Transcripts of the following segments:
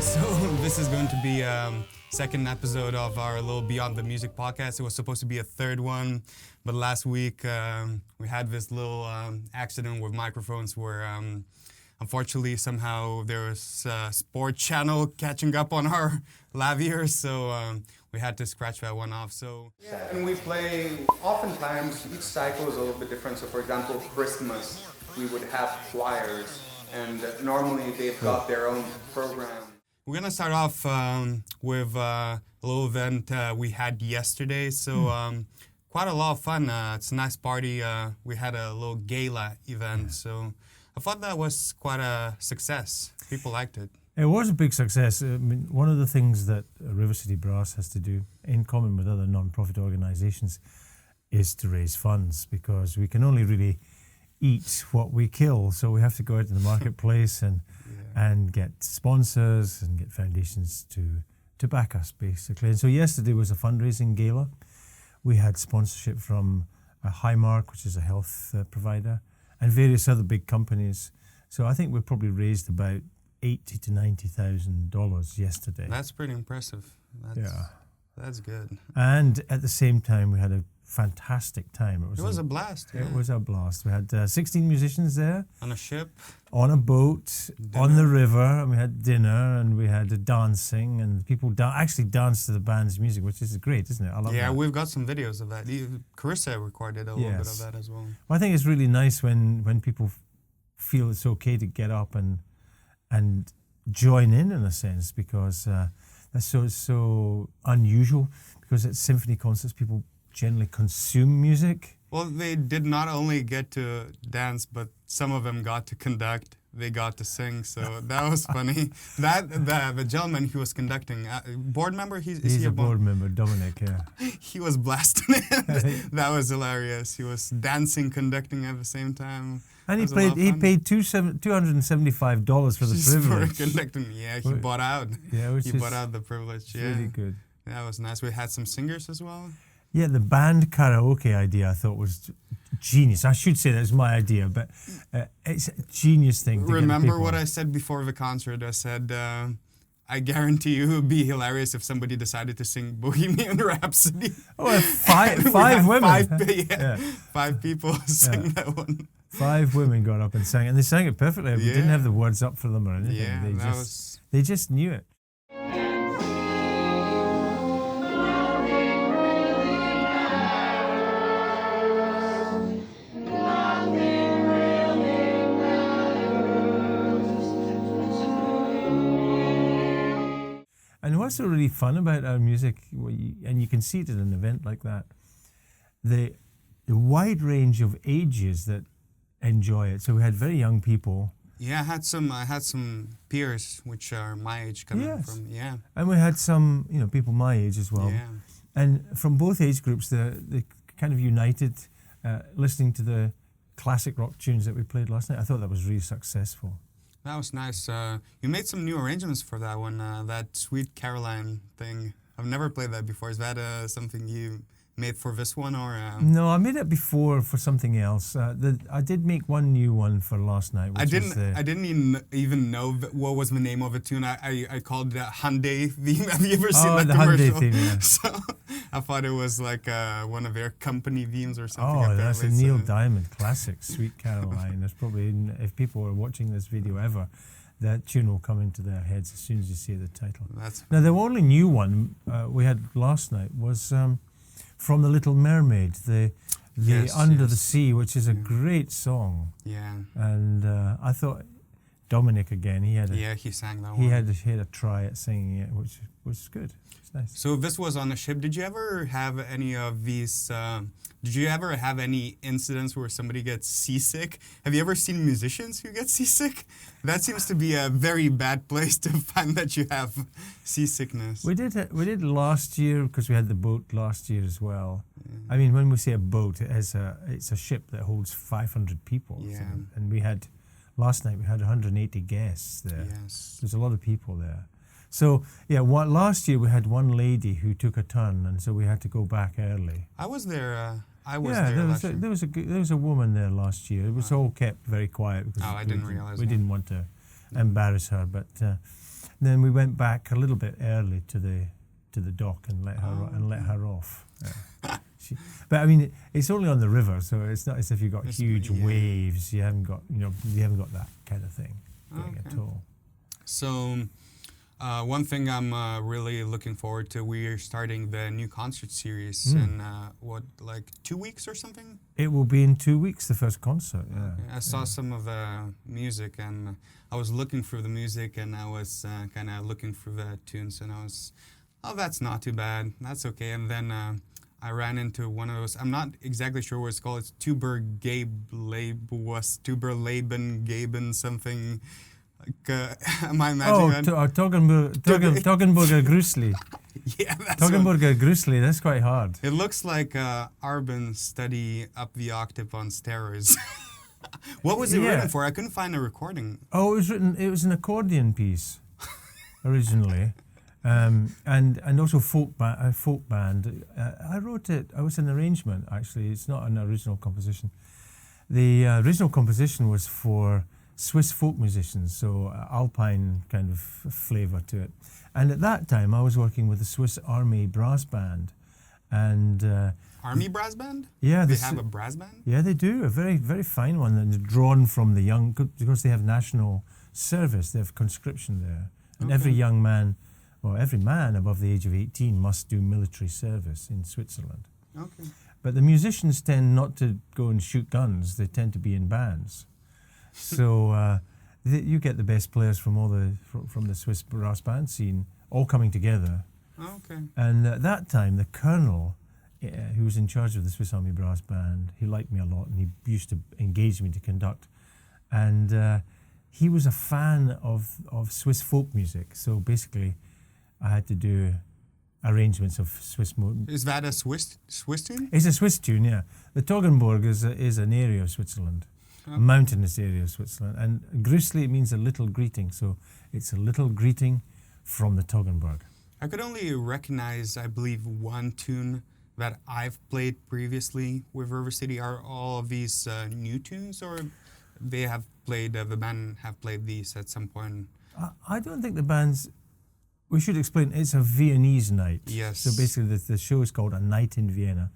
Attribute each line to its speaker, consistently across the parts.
Speaker 1: Okay, so this is going to be second episode of our little Beyond the Music podcast. It was supposed to be a third one, but last week we had this little accident with microphones where unfortunately somehow there was a sport channel catching up on our lavaliers, so we had to scratch that one off. So
Speaker 2: and we play, oftentimes each cycle is a little bit different. So for example, Christmas, we would have choirs, and normally they've got their own program.
Speaker 1: We're gonna start off with a little event we had yesterday. So quite a lot of fun. It's a nice party. We had a little gala event. So I thought that was quite a success. People liked it.
Speaker 3: It was a big success. I mean, one of the things that River City Brass has to do, in common with other non-profit organisations, is to raise funds, because we can only really eat what we kill. So we have to go out in the marketplace and get sponsors and get foundations to back us, basically. And so yesterday was a fundraising gala. We had sponsorship from Highmark, which is a health provider, and various other big companies. So I think we probably raised about $80,000 to $90,000 yesterday.
Speaker 1: That's pretty impressive. That's good.
Speaker 3: And at the same time, we had a fantastic time.
Speaker 1: It was a blast. Yeah.
Speaker 3: It was a blast. We had 16 musicians there.
Speaker 1: On a ship.
Speaker 3: On a boat,
Speaker 1: Dinner.
Speaker 3: on the river, and we had dinner, and we had dancing, and people actually danced to the band's music, which is great, isn't it? I love that.
Speaker 1: Yeah, we've got some videos of that. Carissa recorded a little bit of that as well.
Speaker 3: I think it's really nice when people feel it's okay to get up and join in a sense, because that's so unusual, because at symphony concerts people generally consume music.
Speaker 1: Well, they did not only get to dance, but some of them got to conduct. They got to sing, so that was funny. The gentleman who was conducting, board member,
Speaker 3: he's a board member, Dominic. Yeah,
Speaker 1: he was blasting it. That was hilarious. He was dancing, conducting at the same time.
Speaker 3: And he paid $275 for the privilege.
Speaker 1: For conducting. Yeah, he bought out.
Speaker 3: Yeah,
Speaker 1: he bought out the privilege. Yeah,
Speaker 3: really good.
Speaker 1: That was nice. We had some singers as well.
Speaker 3: Yeah, the band karaoke idea I thought was genius. I should say that's my idea, but it's a genius thing to
Speaker 1: Remember what I said before the concert? I said, I guarantee you it would be hilarious if somebody decided to sing Bohemian Rhapsody.
Speaker 3: Oh, five women.
Speaker 1: Five people sang that one.
Speaker 3: 5 women got up and sang, and they sang it perfectly. We didn't have the words up for them or anything.
Speaker 1: Yeah,
Speaker 3: they just knew it. And what's so really fun about our music, and you can see it at an event like that, the wide range of ages that enjoy it. So we had very young people.
Speaker 1: Yeah, I had some peers which are my age coming from. Yeah.
Speaker 3: And we had some, people my age as well.
Speaker 1: Yeah.
Speaker 3: And from both age groups, they kind of united, listening to the classic rock tunes that we played last night. I thought that was really successful.
Speaker 1: That was nice. You made some new arrangements for that one, that Sweet Caroline thing. I've never played that before. Is that something you made for this one, or?
Speaker 3: No, I made it before for something else. I did make one new one for last night.
Speaker 1: I didn't even know what was the name of the tune. I called it Hyundai theme. Have you ever seen that
Speaker 3: the
Speaker 1: commercial?
Speaker 3: Hyundai theme, yeah.
Speaker 1: So I thought it was like one of their company themes or something.
Speaker 3: Oh, that's a Neil Diamond classic, Sweet Caroline. There's probably, if people are watching this video ever, that tune will come into their heads as soon as you see the title. Now, the only new one we had last night was from The Little Mermaid, the Under the Sea, which is a great song.
Speaker 1: Yeah.
Speaker 3: And I thought Dominic again,
Speaker 1: he sang that one.
Speaker 3: He had a try at singing it, which was good. It's nice.
Speaker 1: So this was on a ship. Did you ever have any of these? Did you ever have any incidents where somebody gets seasick? Have you ever seen musicians who get seasick? That seems to be a very bad place to find that you have seasickness.
Speaker 3: We did last year, because we had the boat last year as well. Yeah. I mean, when we say a boat, it's a ship that holds 500 people.
Speaker 1: Yeah.
Speaker 3: And last night we had 180 guests there.
Speaker 1: Yes.
Speaker 3: There's a lot of people there. So, last year we had one lady who took a turn, and so we had to go back early.
Speaker 1: I was there.
Speaker 3: There was a woman there last year. It was all kept very quiet because
Speaker 1: I didn't realize
Speaker 3: we didn't want to embarrass her. But then we went back a little bit early to the dock and let her off. But I mean, it's only on the river, so it's not as if you've got huge waves. You haven't got that kind of thing going at all.
Speaker 1: So, one thing I'm really looking forward to, we're starting the new concert series in, 2 weeks or something?
Speaker 3: It will be in 2 weeks, the first concert, yeah.
Speaker 1: Okay. I saw some of the music, and I was looking for the music, and I was kind of looking for the tunes, and I was, that's not too bad, that's okay. And then I ran into one of those, I'm not exactly sure what it's called, it's Tuberleben something. Am I imagining that?
Speaker 3: Toggenburger Grüßli.
Speaker 1: Yeah, that's
Speaker 3: Toggenburger Grüßli, that's quite hard.
Speaker 1: It looks like Arben study up the octave on steroids. What was it written for? I couldn't find a recording.
Speaker 3: Oh, it was an accordion piece, originally. And also folk band. I wrote it, I was an arrangement, actually. It's not an original composition. The original composition was for Swiss folk musicians, so Alpine kind of flavour to it. And at that time, I was working with the Swiss Army Brass Band. And
Speaker 1: Army Brass Band?
Speaker 3: Yeah.
Speaker 1: They have a brass band?
Speaker 3: Yeah, they do. A very, very fine one that's drawn from the young, because they have national service, they have conscription there. And every young man, or every man above the age of 18 must do military service in Switzerland.
Speaker 1: Okay.
Speaker 3: But the musicians tend not to go and shoot guns, they tend to be in bands. So you get the best players from from the Swiss brass band scene all coming together.
Speaker 1: Okay.
Speaker 3: And at that time, the colonel, who was in charge of the Swiss Army Brass Band, he liked me a lot, and he used to engage me to conduct. And he was a fan of Swiss folk music. So basically, I had to do arrangements of Swiss.
Speaker 1: Is that a Swiss tune?
Speaker 3: It's a Swiss tune, yeah. The Toggenburg is an area of Switzerland. A mountainous area of Switzerland. And Grüßli means a little greeting, so it's a little greeting from the Toggenburg.
Speaker 1: I could only recognize, I believe, one tune that I've played previously with River City. Are all of these new tunes, or they have played, the band have played these at some point?
Speaker 3: I don't think the band's... We should explain, it's a Viennese Night.
Speaker 1: Yes.
Speaker 3: So basically the show is called A Night in Vienna.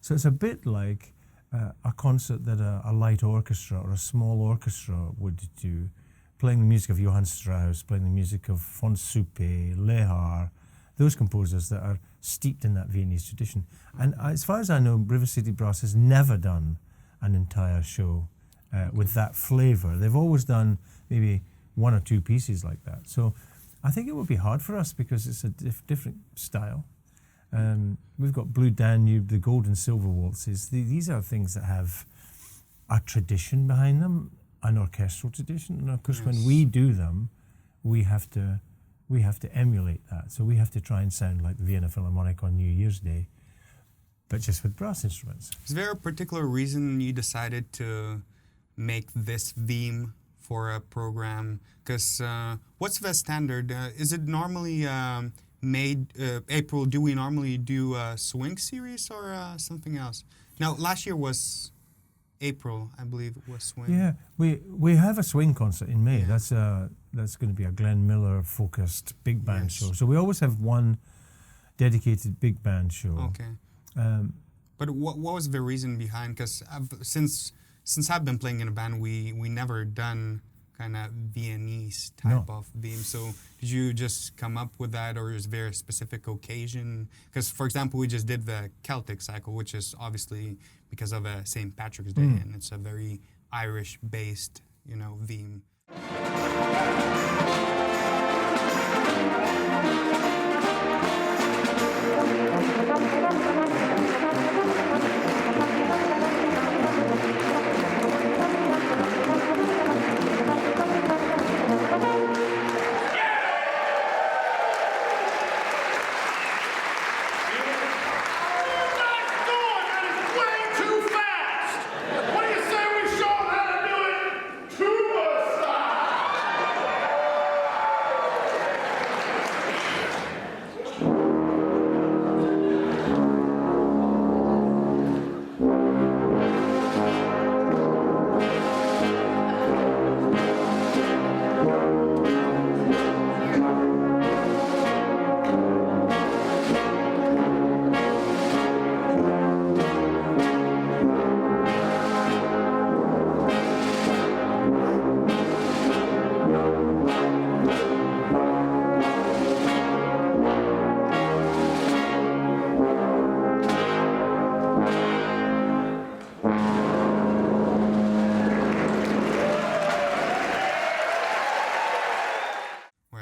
Speaker 3: So it's a bit like a concert that a light orchestra or a small orchestra would do, playing the music of Johann Strauss, playing the music of von Suppé, Lehar, those composers that are steeped in that Viennese tradition. And as far as I know, River City Brass has never done an entire show with that flavour. They've always done maybe one or two pieces like that. So I think it would be hard for us because it's a different style. We've got Blue Danube, the Gold and Silver Waltzes. These are things that have a tradition behind them, an orchestral tradition. And of course, when we do them, we have to emulate that. So we have to try and sound like the Vienna Philharmonic on New Year's Day, but just with brass instruments.
Speaker 1: Is there a particular reason you decided to make this theme for a program? Because what's the standard? Is it normally made, April, do we normally do a swing series or something else? Now, last year was April, I believe it was swing.
Speaker 3: Yeah, we have a swing concert in May. Yeah. That's going to be a Glenn Miller focused big band show. So we always have one dedicated big band show.
Speaker 1: Okay. But what was the reason behind? Because since I've been playing in a band, we never done kind of Viennese type of theme. So did you just come up with that, or is there a specific occasion? Because, for example, we just did the Celtic cycle, which is obviously because of St. Patrick's Day, and it's a very Irish-based, theme.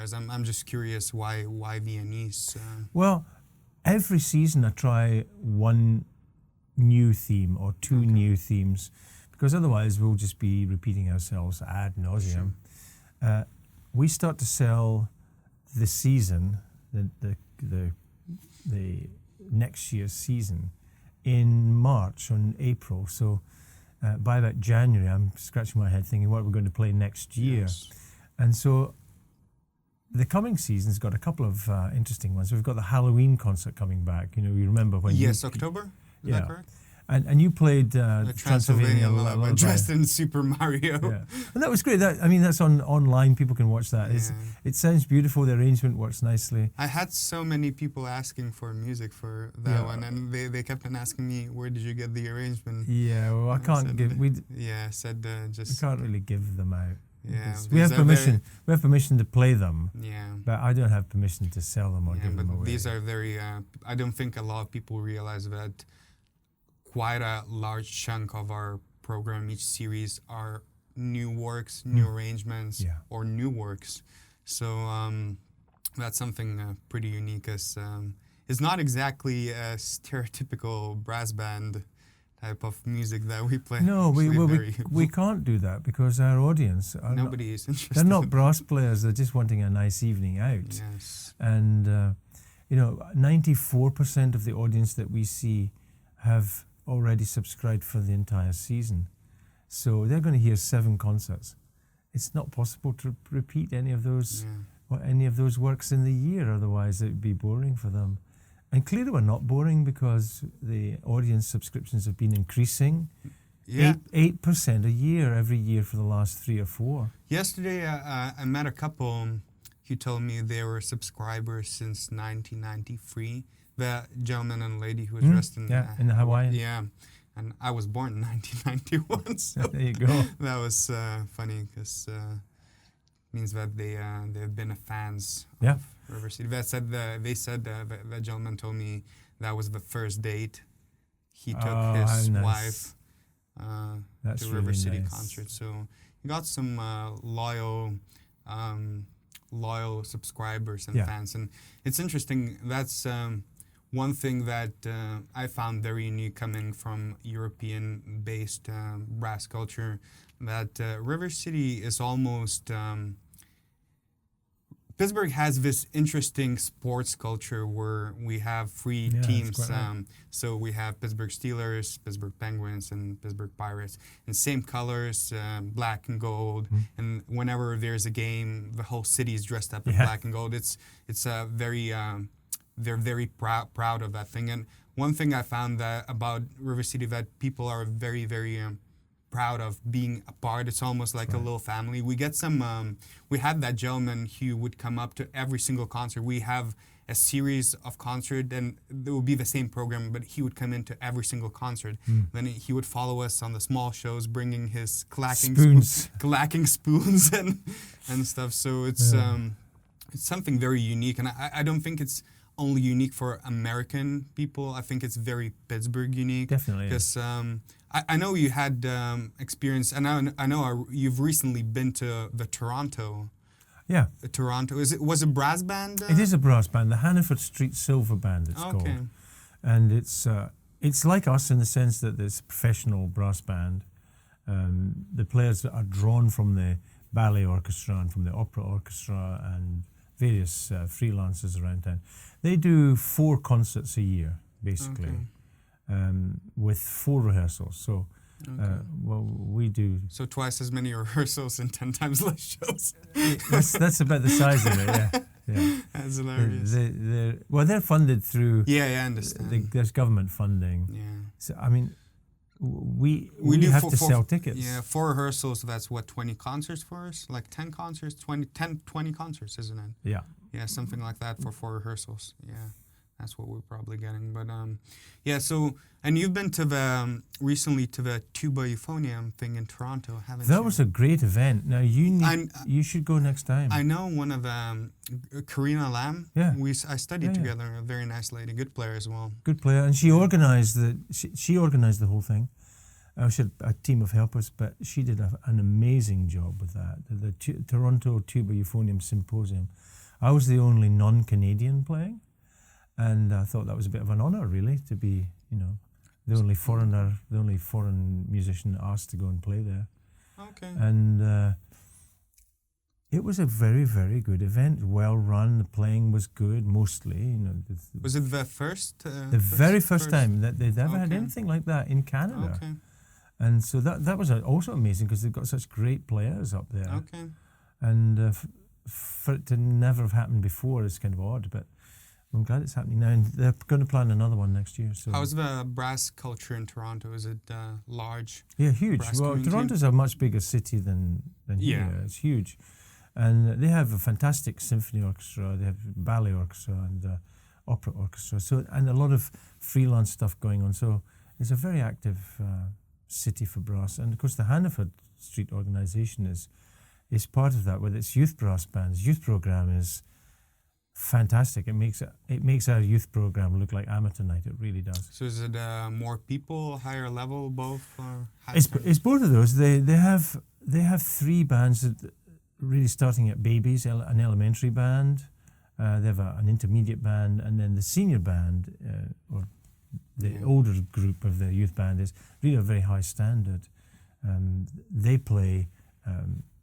Speaker 1: repertoires. I'm just curious why Viennese.
Speaker 3: Well, every season I try one new theme or two new themes, because otherwise we'll just be repeating ourselves ad nauseum. Sure. We start to sell the season, the next year's season, in March or in April. So by about January, I'm scratching my head thinking what we're going to play next year.
Speaker 1: Yes.
Speaker 3: And so the coming season's got a couple of interesting ones. We've got the Halloween concert coming back. You know, you remember when?
Speaker 1: Yes, October. Is that correct?
Speaker 3: And you played Transylvania Lullaby.
Speaker 1: Dressed in Super Mario.
Speaker 3: Yeah. And that was great. That's online. People can watch that.
Speaker 1: Yeah.
Speaker 3: It sounds beautiful. The arrangement works nicely.
Speaker 1: I had so many people asking for music for that one, and they kept on asking me, where did you get the arrangement?
Speaker 3: Yeah, well, I can't
Speaker 1: said,
Speaker 3: give...
Speaker 1: just...
Speaker 3: We can't really give them out.
Speaker 1: Yeah.
Speaker 3: We have permission. We have permission to play them.
Speaker 1: Yeah.
Speaker 3: But I don't have permission to sell them or give them away.
Speaker 1: These are very... I don't think a lot of people realize that quite a large chunk of our program, each series, are new works, new arrangements, or new works. So that's something pretty unique. As it's not exactly a stereotypical brass band type of music that we play.
Speaker 3: No, we can't do that because our audience are
Speaker 1: nobody is interested.
Speaker 3: They're not brass players. They're just wanting a nice evening out.
Speaker 1: Yes.
Speaker 3: And 94% of the audience that we see have already subscribed for the entire season. So they're going to hear 7 concerts. It's not possible to repeat any of those or any of those works in the year, otherwise it would be boring for them. And clearly we're not boring because the audience subscriptions have been increasing.
Speaker 1: Yeah.
Speaker 3: 8% a year, every year for the last 3 or 4.
Speaker 1: Yesterday I met a couple who told me they were subscribers since 1993. The gentleman and lady who was dressed in
Speaker 3: the Hawaiian.
Speaker 1: Yeah, and I was born in 1991. So
Speaker 3: there you go.
Speaker 1: That was funny because means that they've been fans of River City. They said that gentleman told me that was the first date he took his wife to River
Speaker 3: really
Speaker 1: City
Speaker 3: nice.
Speaker 1: concert. So he got some loyal subscribers and fans, and it's interesting. That's one thing that I found very unique coming from European-based brass culture, that River City is almost... Pittsburgh has this interesting sports culture where we have 3 teams. So we have Pittsburgh Steelers, Pittsburgh Penguins, and Pittsburgh Pirates. And same colors, black and gold. And whenever there's a game, the whole city is dressed up in black and gold. It's a very... they're very proud of that thing. And one thing I found that about River City that people are very, very proud of being a part. It's almost like a little family. We get some, we had that gentleman who would come up to every single concert. We have a series of concerts, and it would be the same program, but he would come into every single concert. Then he would follow us on the small shows, bringing his clacking spoons and stuff. So it's something very unique, and I don't think it's only unique for American people. I think it's very Pittsburgh unique.
Speaker 3: Definitely.
Speaker 1: Because I know you had experience, and I know you've recently been to the Toronto.
Speaker 3: Yeah.
Speaker 1: Toronto. Was it brass band?
Speaker 3: It is a brass band, the Hannaford Street Silver Band it's called. And it's like us in the sense that it's a professional brass band. The players are drawn from the ballet orchestra and from the opera orchestra and various freelancers around town. They do 4 concerts a year, basically, with 4 rehearsals. So, we do...
Speaker 1: So twice as many rehearsals and 10 times less shows.
Speaker 3: That's about the size of it, yeah.
Speaker 1: That's hilarious.
Speaker 3: They're funded through...
Speaker 1: Yeah, I understand.
Speaker 3: There's government funding.
Speaker 1: Yeah.
Speaker 3: So, I mean... We do have to sell tickets.
Speaker 1: Yeah, 4 rehearsals, that's what, 20 concerts for us? Like 10 concerts, 20 concerts, isn't it?
Speaker 3: Yeah.
Speaker 1: Yeah, something like that for 4 rehearsals. Yeah, that's what we're probably getting. But so, and you've been to recently to the TUBA EUPHONIUM thing in Toronto, haven't you?
Speaker 3: That was a great event. Now, you should go next time.
Speaker 1: I know one of Karina Lam.
Speaker 3: Yeah.
Speaker 1: I studied together, a very nice lady, good player as well.
Speaker 3: Good player, and she organized the whole thing. She had a team of helpers, but she did an amazing job with that. The Toronto TUBA EUPHONIUM Symposium. I was the only non-Canadian playing, and I thought that was a bit of an honour, really, to be, the only foreign musician asked to go and play there.
Speaker 1: Okay.
Speaker 3: And it was a very, very good event. Well run. The playing was good, mostly.
Speaker 1: Was it the first?
Speaker 3: The very first time that they'd ever had anything like that in Canada.
Speaker 1: Okay.
Speaker 3: And so that was also amazing because they've got such great players up there.
Speaker 1: Okay.
Speaker 3: And for it to never have happened before is kind of odd, but I'm glad it's happening now. And they're going to plan another one next year. So
Speaker 1: how's the brass culture in Toronto? Is it large?
Speaker 3: Yeah, huge. Well,
Speaker 1: community?
Speaker 3: Toronto's a much bigger city than here. It's huge. And they have a fantastic symphony orchestra, they have ballet orchestra and opera orchestra, and a lot of freelance stuff going on. So it's a very active city for brass. And of course the Hannaford Street organisation is part of that with its youth brass bands. Youth programme is fantastic. It makes our youth programme look like amateur night. It really does.
Speaker 1: So is it more people, higher level, both? Or
Speaker 3: It's both of those. They have three bands that really starting at babies, an elementary band, they have an intermediate band, and then the senior band, or the older group of the youth band is really a very high standard. They play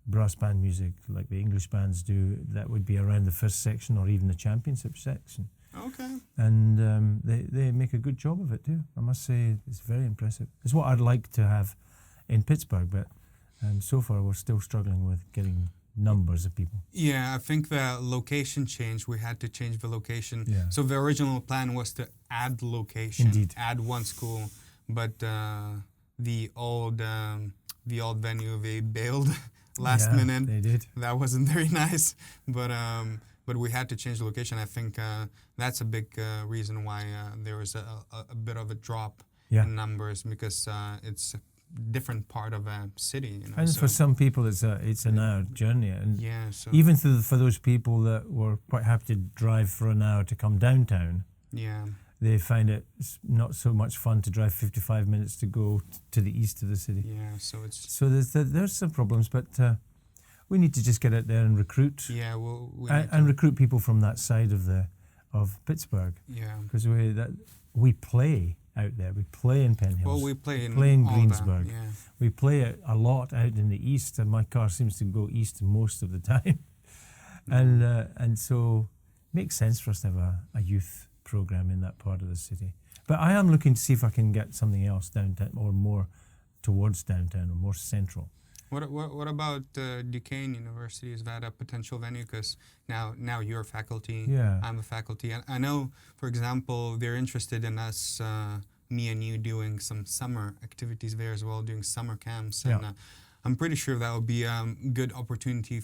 Speaker 3: brass band music like the English bands do. That would be around the first section or even the championship section.
Speaker 1: Okay.
Speaker 3: And they make a good job of it too. I must say it's very impressive. It's what I'd like to have in Pittsburgh, but so far we're still struggling with getting numbers of people.
Speaker 1: Yeah, I think the location changed. We had to change the location.
Speaker 3: Yeah.
Speaker 1: So the original plan was to add the location,
Speaker 3: Indeed.
Speaker 1: add one school, but the old venue, they bailed last minute.
Speaker 3: They did.
Speaker 1: That wasn't very nice, but we had to change the location. I think that's a big reason why there was a bit of a drop in numbers, because it's different part of a city,
Speaker 3: And
Speaker 1: so
Speaker 3: for some people, it's an hour journey, and
Speaker 1: so
Speaker 3: even for those people that were quite happy to drive for an hour to come downtown, they find it not so much fun to drive 55 minutes to go to the east of the city.
Speaker 1: Yeah, so
Speaker 3: there's some problems, but we need to just get out there and recruit.
Speaker 1: Yeah,
Speaker 3: and recruit people from that side of Pittsburgh.
Speaker 1: Yeah,
Speaker 3: because we play out there. We play in Penn Hills.
Speaker 1: Well, we play in
Speaker 3: Greensburg.
Speaker 1: That, yeah.
Speaker 3: We play a lot out in the east, and my car seems to go east most of the time. And so it makes sense for us to have a youth program in that part of the city. But I am looking to see if I can get something else downtown, or more towards downtown, or more central.
Speaker 1: What about Duquesne University? Is that a potential venue? Because now you're faculty, I'm a faculty. I know, for example, they're interested in us, me and you, doing some summer activities there as well, doing summer camps. And I'm pretty sure that would be a good opportunity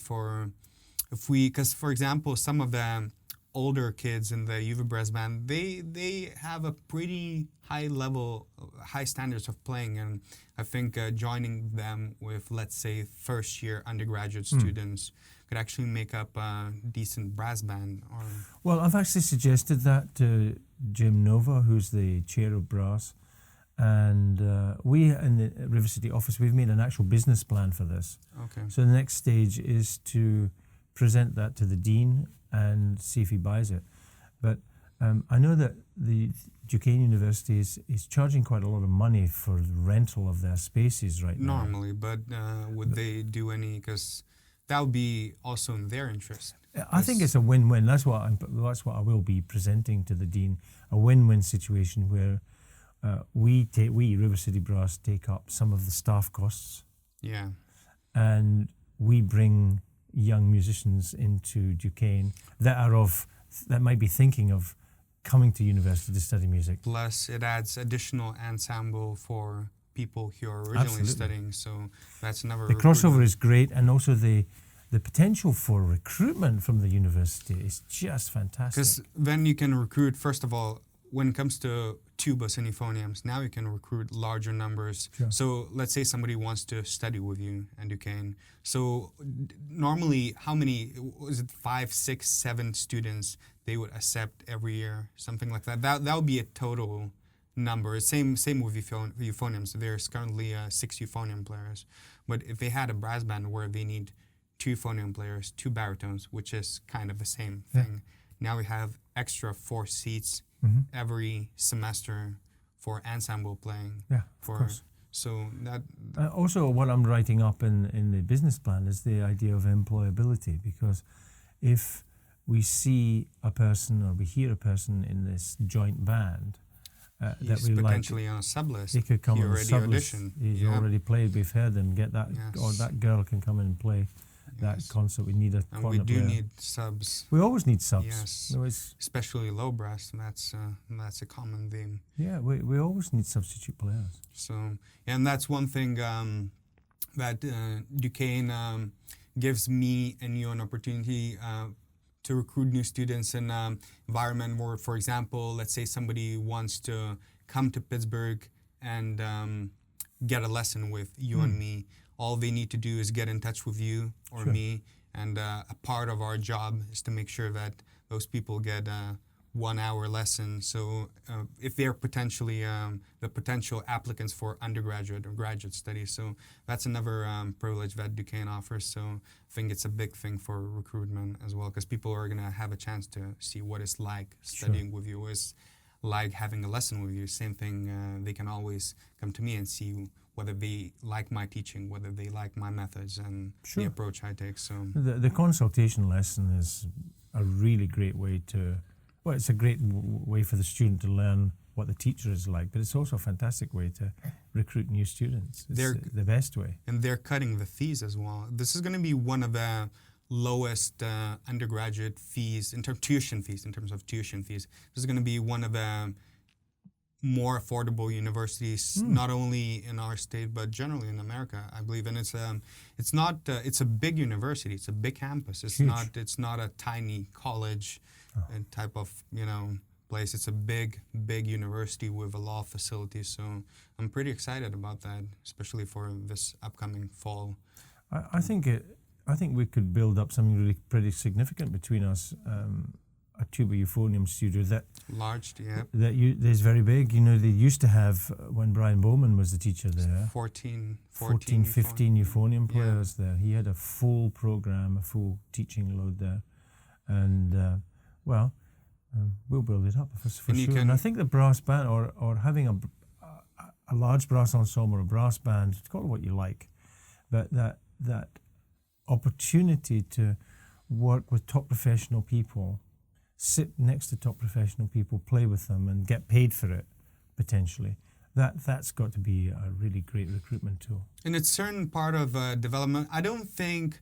Speaker 1: because, for example, some of the older kids in the UV Brass Band, they have a pretty high standards of playing, and I think joining them with, let's say, first year undergraduate students could actually make up a decent brass band.
Speaker 3: Well, I've actually suggested that to Jim Nova, who's the chair of brass, and we in the River City office, we've made an actual business plan for this.
Speaker 1: Okay.
Speaker 3: So the next stage is to present that to the dean and see if he buys it. But I know that the Duquesne University is charging quite a lot of money for the rental of their spaces right now.
Speaker 1: Normally, but would they do any, because that would be also in their interest.
Speaker 3: I think it's a win-win. That's what I will be presenting to the dean, a win-win situation where we River City Brass take up some of the staff costs.
Speaker 1: Yeah.
Speaker 3: And we bring young musicians into Duquesne that might be thinking of coming to university to study music.
Speaker 1: Plus, it adds additional ensemble for people who are originally studying, so that's another.
Speaker 3: The crossover is great, and also the potential for recruitment from the university is just fantastic.
Speaker 1: Because then you can recruit, first of all, when it comes to tubas and euphoniums, now you can recruit larger numbers.
Speaker 3: Sure.
Speaker 1: So let's say somebody wants to study with you at Duquesne. So normally, how many, was it 5, 6, 7 students they would accept every year, something like that? That would be a total number. Same with euphoniums. There's currently 6 euphonium players. But if they had a brass band where they need 2 euphonium players, 2 baritones, which is kind of the same thing. Now we have extra 4 seats every semester for ensemble playing.
Speaker 3: Yeah, of course.
Speaker 1: So that...
Speaker 3: also, what I'm writing up in the business plan is the idea of employability, because if we see a person or we hear a person in this joint band that we
Speaker 1: potentially
Speaker 3: like,
Speaker 1: on a sublist.
Speaker 3: he could come on a sublist.
Speaker 1: Audition.
Speaker 3: He's already played. We've heard him get that, or that girl can come in and play that concert. We need a
Speaker 1: and
Speaker 3: corner
Speaker 1: we do
Speaker 3: player.
Speaker 1: need subs.
Speaker 3: We always need subs.
Speaker 1: Yes, especially low brass. That's a common theme.
Speaker 3: Yeah, we always need substitute players.
Speaker 1: So, and that's one thing that Duquesne gives me and you an opportunity to recruit new students in an environment where, for example, let's say somebody wants to come to Pittsburgh and get a lesson with you and me. All they need to do is get in touch with you or me, and a part of our job is to make sure that those people get a 1-hour lesson. So if they're potentially the potential applicants for undergraduate or graduate studies. So that's another privilege that Duquesne offers. So I think it's a big thing for recruitment as well, because people are going to have a chance to see what it's like studying with you, is like having a lesson with you. Same thing, they can always come to me and see whether they like my teaching, whether they like my methods and the approach I take. So
Speaker 3: the consultation lesson is a really great way to... Well, it's a great way for the student to learn what the teacher is like, but it's also a fantastic way to recruit new students. It's the best way.
Speaker 1: And they're cutting the fees as well. This is going to be one of the lowest undergraduate fees, tuition fees. This is going to be one of the more affordable universities, not only in our state, but generally in America, I believe. And it's a big university. It's a big campus. It's not a tiny college type of place. It's a big university with a lot of facilities. So I'm pretty excited about that, especially for this upcoming fall.
Speaker 3: I think we could build up something really pretty significant between us. A tuba euphonium studio that is very big. They used to have, when Brian Bowman was the teacher there,
Speaker 1: 15
Speaker 3: euphonium players there. He had a full program, a full teaching load there, and we'll build it up for sure. And I think the brass band, or having a large brass ensemble or a brass band, call it what you like, but that opportunity to work with top professional people, sit next to top professional people, play with them, and get paid for it, potentially. That's got to be a really great recruitment tool.
Speaker 1: And it's certain part of development. I don't think,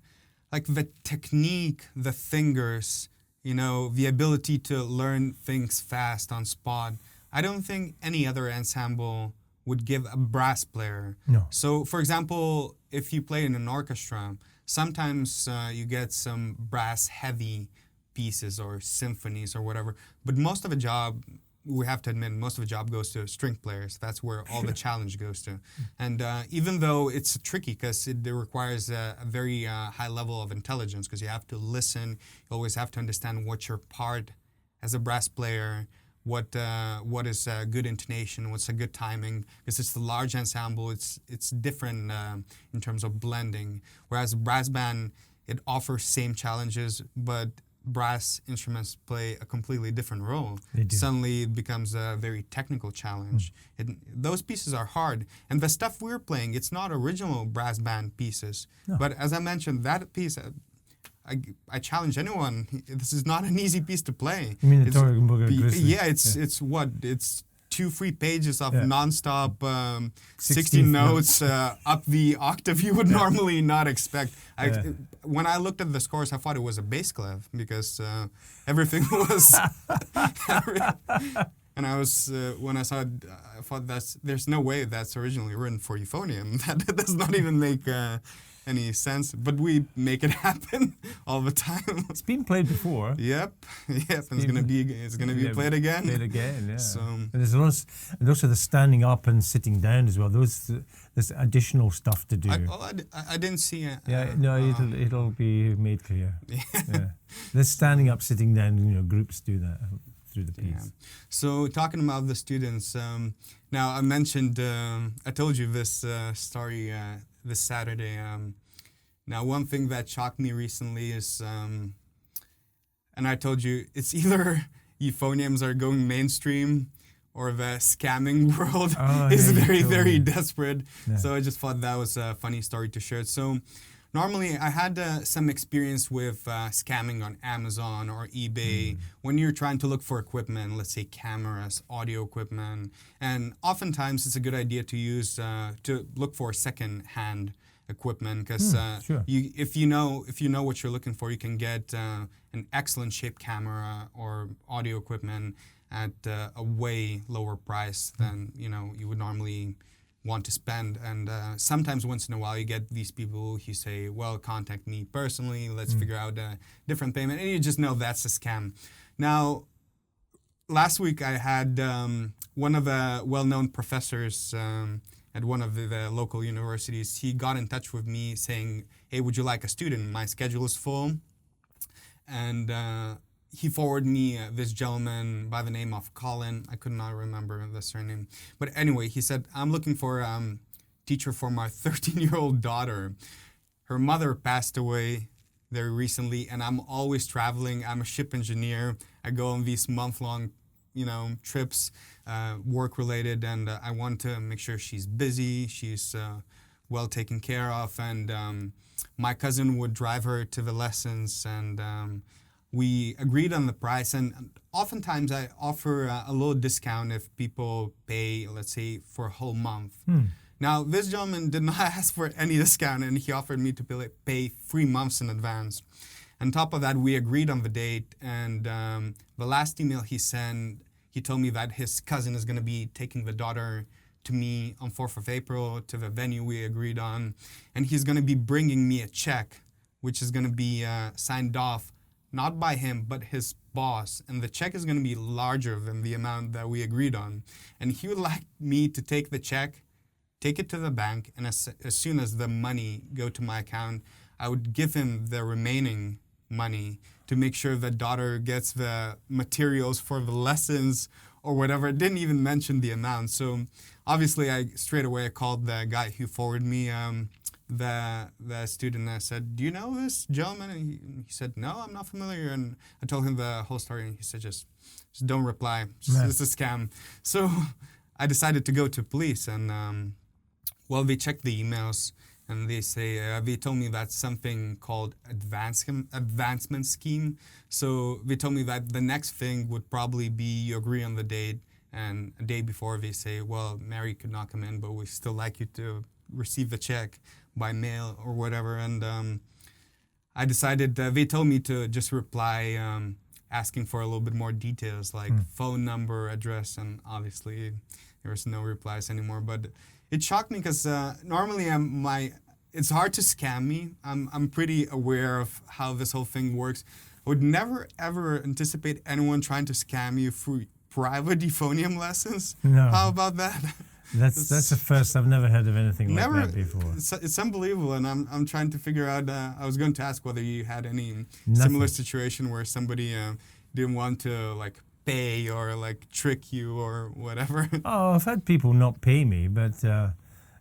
Speaker 1: like, the technique, the fingers, the ability to learn things fast on spot, I don't think any other ensemble would give a brass player.
Speaker 3: No.
Speaker 1: So, for example, if you play in an orchestra, sometimes you get some brass-heavy pieces or symphonies or whatever. But most of the job, we have to admit, most of the job goes to string players. That's where all the challenge goes to. And even though it's tricky, because it requires a very high level of intelligence, because you have to listen, you always have to understand what's your part as a brass player, what is a good intonation, what's a good timing, because it's the large ensemble, it's different in terms of blending. Whereas a brass band, it offers same challenges, but brass instruments play a completely different role.
Speaker 3: They do.
Speaker 1: Suddenly it becomes a very technical challenge. Those pieces are hard. And the stuff we're playing, it's not original brass band pieces. No. But as I mentioned, that piece, I challenge anyone. This is not an easy piece to play.
Speaker 3: You mean the Torgenburger Grizzly?
Speaker 1: Yeah, it's 2-3 pages of non-stop 16 notes up the octave you would normally not expect. When I looked at the scores, I thought it was a bass clef, because everything was... And I was, when I saw it, I thought there's no way that's originally written for euphonium. That does not even make any sense. But we make it happen all the time.
Speaker 3: It's been played before.
Speaker 1: Yep. It's gonna be played again.
Speaker 3: Played again, yeah.
Speaker 1: So,
Speaker 3: and there's also the standing up and sitting down as well. There's additional stuff to do.
Speaker 1: I didn't see it.
Speaker 3: It'll be made clear. Yeah. There's standing up, sitting down. Groups do that. through the piece.
Speaker 1: So talking about the students, now I mentioned, I told you this story this Saturday. Now one thing that shocked me recently is, and I told you, it's either euphoniums are going mainstream or the scamming world is very desperate. Yeah. So I just thought that was a funny story to share. So normally I had some experience with scamming on Amazon or eBay when you're trying to look for equipment, let's say cameras, audio equipment. And oftentimes it's a good idea to use, to look for second-hand equipment because if you know what you're looking for, you can get an excellent shape camera or audio equipment at a way lower price than you would normally want to spend. And sometimes once in a while you get these people who say, well, contact me personally, let's figure out a different payment, and you just know that's a scam. Now last week I had one of the well-known professors at one of the local universities. He got in touch with me saying, hey, would you like a student? My schedule is full. And he forwarded me this gentleman by the name of Colin. I could not remember the surname. But anyway, he said, I'm looking for a teacher for my 13-year-old daughter. Her mother passed away very recently, and I'm always traveling. I'm a ship engineer. I go on these month-long trips, work-related, and I want to make sure she's busy, she's well taken care of, and my cousin would drive her to the lessons, and we agreed on the price, and oftentimes I offer a little discount if people pay, let's say, for a whole month. Now, this gentleman did not ask for any discount, and he offered me to pay 3 months in advance. On top of that, we agreed on the date, and the last email he sent, he told me that his cousin is going to be taking the daughter to me on 4th of April to the venue we agreed on, and he's going to be bringing me a check, which is going to be signed off, not by him, but his boss, and the check is going to be larger than the amount that we agreed on. And he would like me to take the check, take it to the bank, and as soon as the money go to my account, I would give him the remaining money to make sure the daughter gets the materials for the lessons or whatever. It didn't even mention the amount. So obviously I straight away called the guy who forwarded me the student, and I said, do you know this gentleman? And he said, no, I'm not familiar. And I told him the whole story, and he said, just don't reply. It's a scam. So I decided to go to police, and they checked the emails, and they told me that's something called advancement scheme. So they told me that the next thing would probably be you agree on the date, and a day before they say, well, Mary could not come in, but we still like you to receive the check by mail or whatever. And I decided, they told me to just reply asking for a little bit more details, like phone number, address, and obviously there was no replies anymore. But it shocked me because normally it's hard to scam me. I'm pretty aware of how this whole thing works. I would never ever anticipate anyone trying to scam you through private euphonium lessons. No. How about that?
Speaker 3: That's the first. I've never heard of anything like that before.
Speaker 1: It's unbelievable, and I'm trying to figure out. I was going to ask whether you had any similar situation where somebody didn't want to pay or trick you or whatever.
Speaker 3: Oh, I've had people not pay me, but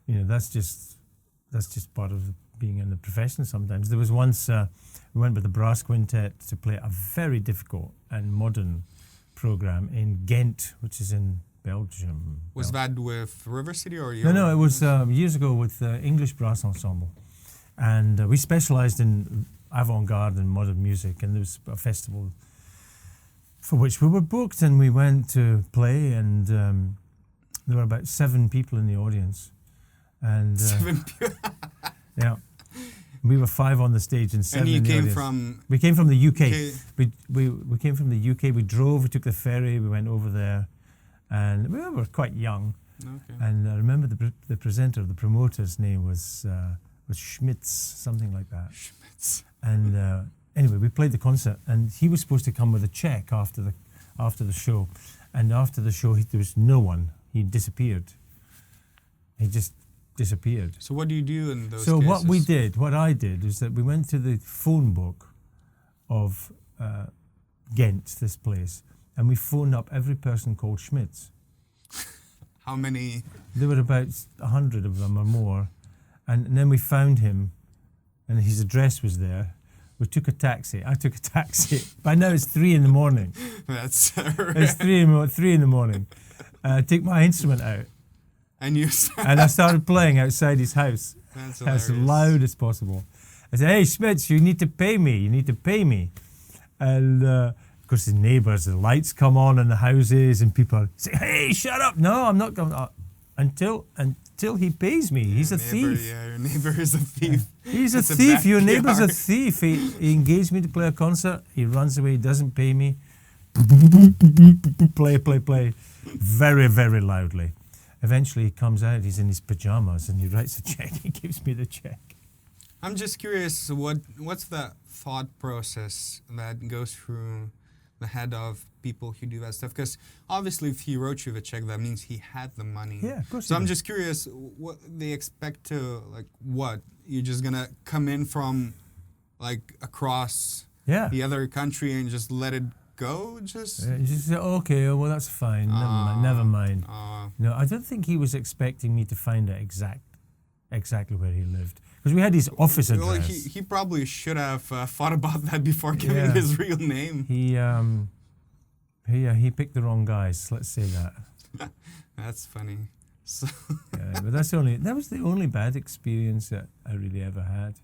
Speaker 3: that's just part of being in the profession. Sometimes there was once we went with the brass quintet to play a very difficult and modern program in Ghent, which is in Belgium.
Speaker 1: Was that with River City or?
Speaker 3: No, it was years ago with English Brass Ensemble, and we specialised in avant-garde and modern music, and there was a festival for which we were booked, and we went to play, and there were about 7 people in the audience, and
Speaker 1: 7 people.
Speaker 3: Yeah, we were 5 on the stage and 7 in the audience. We came from the UK. We came from the UK. We drove. We took the ferry. We went over there. And we were quite young. Okay. And I remember the presenter, the promoter's name was Schmitz, something like that.
Speaker 1: Schmitz.
Speaker 3: And anyway, we played the concert, and he was supposed to come with a check after the show. And after the show, there was no one. He disappeared. He just disappeared.
Speaker 1: So what do you do in those cases?
Speaker 3: So what I did, is that we went to the phone book of Ghent, this place, and we phoned up every person called Schmitz.
Speaker 1: How many?
Speaker 3: There were about 100 of them or more. And then we found him, and his address was there. We took a taxi. I took a taxi. By now it's 3 in the morning.
Speaker 1: That's
Speaker 3: It's 3 in the morning. I took my instrument out.
Speaker 1: And you
Speaker 3: And I started playing outside his house.
Speaker 1: That's
Speaker 3: As
Speaker 1: hilarious.
Speaker 3: loud as possible. I said, "Hey, Schmitz, you need to pay me. You need to pay me." And of course, the neighbours, the lights come on in the houses, and people say, "Hey, shut up!" No, I'm not going until he pays me. He's a thief.
Speaker 1: Yeah, your neighbor is a thief.
Speaker 3: He's a
Speaker 1: It's
Speaker 3: thief. Your
Speaker 1: bad
Speaker 3: neighbour's a
Speaker 1: PR.
Speaker 3: thief. He engaged me to play a concert. He runs away. He doesn't pay me. Play. Very, very loudly. Eventually, he comes out. He's in his pajamas, and he writes a check. He gives me the check.
Speaker 1: I'm just curious, what's the thought process that goes through the head of people who do that stuff? Because obviously, if he wrote you the check, that means he had the money.
Speaker 3: Yeah, of course.
Speaker 1: So I'm just curious, what they expect to, like, what? You're just gonna come in from, like, across the other country and just let it go?
Speaker 3: You just say, okay, well, that's fine. Never mind. No, I don't think he was expecting me to find out exactly where he lived. Because we had his office address.
Speaker 1: Well, he probably should have thought about that before giving his real name.
Speaker 3: He picked the wrong guys. Let's say that.
Speaker 1: That's funny. So
Speaker 3: But that was the only bad experience that I really ever had.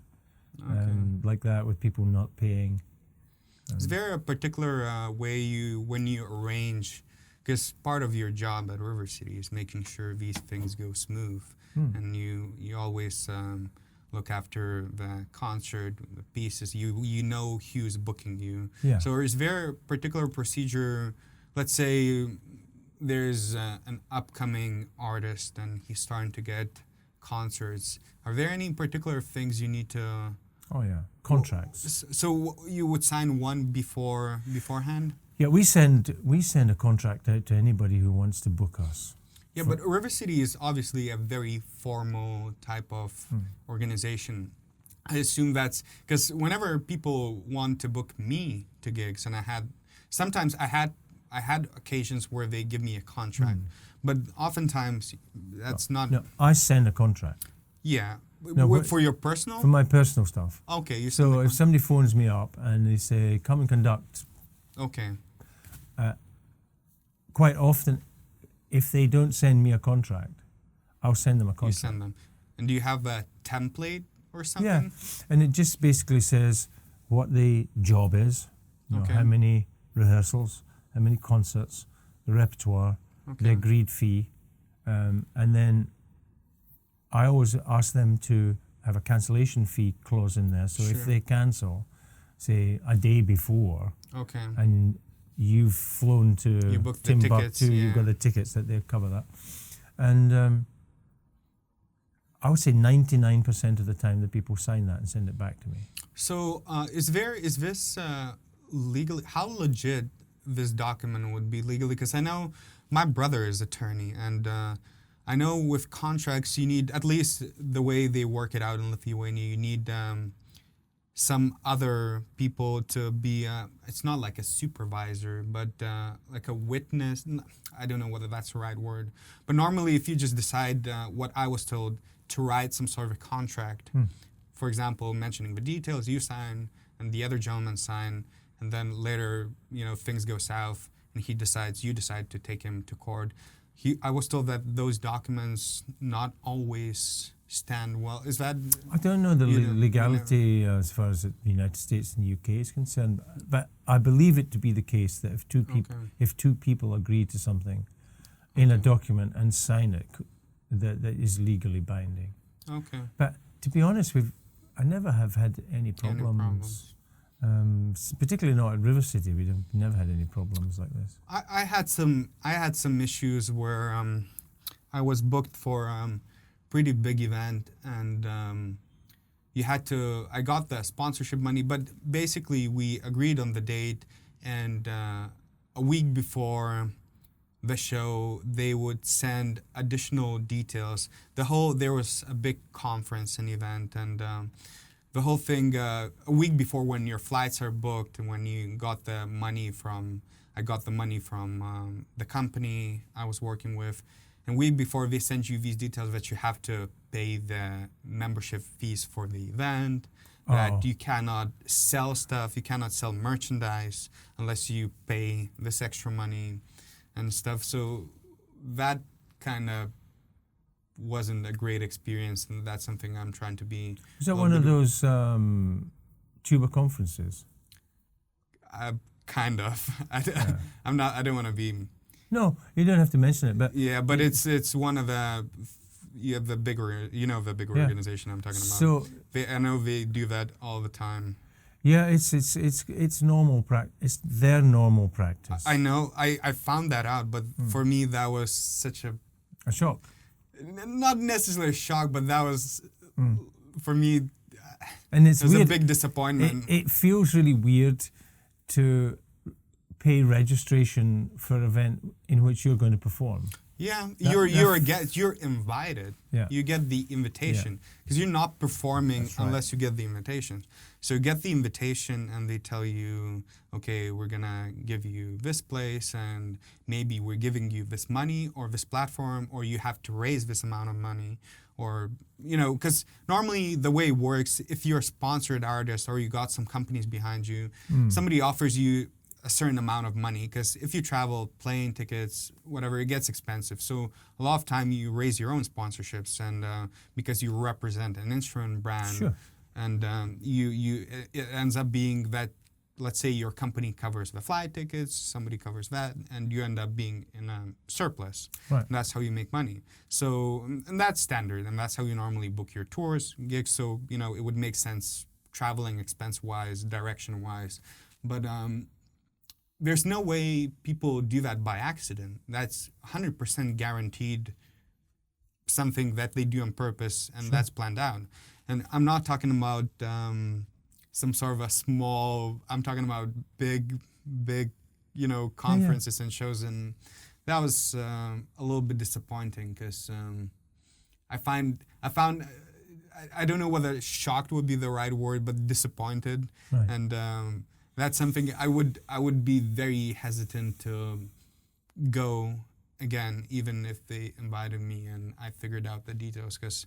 Speaker 3: Like that, with people not paying.
Speaker 1: Is there a particular way when you arrange? Because part of your job at River City is making sure these things go smooth, and you always look after the concert, the pieces. You know who's booking you.
Speaker 3: Yeah.
Speaker 1: So is there a particular procedure? Let's say there's an upcoming artist and he's starting to get concerts. Are there any particular things you need to?
Speaker 3: Oh yeah, contracts.
Speaker 1: So you would sign one beforehand?
Speaker 3: Yeah, we send a contract out to anybody who wants to book us.
Speaker 1: Yeah, but River City is obviously a very formal type of organization. I assume that's because whenever people want to book me to gigs, and I had occasions where they give me a contract, but oftentimes that's not.
Speaker 3: No, I send a contract.
Speaker 1: Yeah.
Speaker 3: No,
Speaker 1: for your personal?
Speaker 3: For my personal stuff.
Speaker 1: Okay.
Speaker 3: So if somebody phones me up and they say, come and conduct.
Speaker 1: Okay.
Speaker 3: Quite often, if they don't send me a contract, I'll send them a contract.
Speaker 1: You send them. And do you have a template or something?
Speaker 3: Yeah. And it just basically says what the job is, how many rehearsals, how many concerts, the repertoire, the agreed fee, and then I always ask them to have a cancellation fee clause in there. So if they cancel, say a day before, and you've flown to Timbuktu, you've got the tickets that they cover that. And I would say 99% of the time the people sign that and send it back to me.
Speaker 1: So is this legally, how legit this document would be legally? Because I know my brother is attorney, and I know with contracts you need, at least the way they work it out in Lithuania, you need some other people to be, it's not like a supervisor, but like a witness. I don't know whether that's the right word. But normally if you just decide, what I was told, to write some sort of contract, for example, mentioning the details, you sign and the other gentleman sign, and then later, things go south and you decide to take him to court. I was told that those documents not always stand well. Is that?
Speaker 3: I don't know the legality as far as the United States and the UK is concerned, but I believe it to be the case that if two people agree to something in a document and sign it, that is legally binding. Okay. But to be honest, I never have had any problems. Particularly not at River City, we've never had any problems like this.
Speaker 1: I had some issues where I was booked for pretty big event, and I got the sponsorship money, but basically we agreed on the date, and a week before the show they would send additional details. There was a big conference and event, and the whole thing, a week before when your flights are booked and when you got the money from I got the money from the company I was working with. And before they send you these details that you have to pay the membership fees for the event, that you cannot sell stuff, you cannot sell merchandise unless you pay this extra money and stuff. So that kind of wasn't a great experience, and that's something I'm trying to be.
Speaker 3: Is that one of those TUBA conferences?
Speaker 1: Kind of. I'm not. I don't want to be.
Speaker 3: No, you don't have to mention it, but
Speaker 1: yeah, but it's one of the. You have the bigger, the bigger organization I'm talking about.
Speaker 3: So
Speaker 1: I know they do that all the time.
Speaker 3: Yeah, it's normal practice. It's their normal practice.
Speaker 1: I know. I found that out, but for me that was such a
Speaker 3: shock.
Speaker 1: Not necessarily a shock, but that was for me.
Speaker 3: And it's
Speaker 1: weird.
Speaker 3: A
Speaker 1: big disappointment.
Speaker 3: It feels really weird to pay registration for an event in which you're going to perform.
Speaker 1: Yeah, you're invited.
Speaker 3: Yeah.
Speaker 1: You get the invitation because you're not performing unless you get the invitation. So you get the invitation and they tell you, okay, we're gonna give you this place and maybe we're giving you this money or this platform or you have to raise this amount of money or because normally the way it works, if you're a sponsored artist or you got some companies behind you, somebody offers you a certain amount of money because if you travel, plane tickets, whatever, it gets expensive. So a lot of time you raise your own sponsorships and because you represent an instrument brand, and it ends up being that, let's say your company covers the flight tickets, somebody covers that, and you end up being in a surplus.
Speaker 3: Right.
Speaker 1: And that's how you make money. So and that's standard, and that's how you normally book your tours, gigs. So it would make sense traveling expense-wise, direction-wise, but. There's no way people do that by accident. That's 100% guaranteed something that they do on purpose and that's planned out. And I'm not talking about some sort of a small, I'm talking about big, conferences and shows. And that was a little bit disappointing because I found, I don't know whether shocked would be the right word, but disappointed.
Speaker 3: Right.
Speaker 1: And that's something I would be very hesitant to go again, even if they invited me and I figured out the details. Because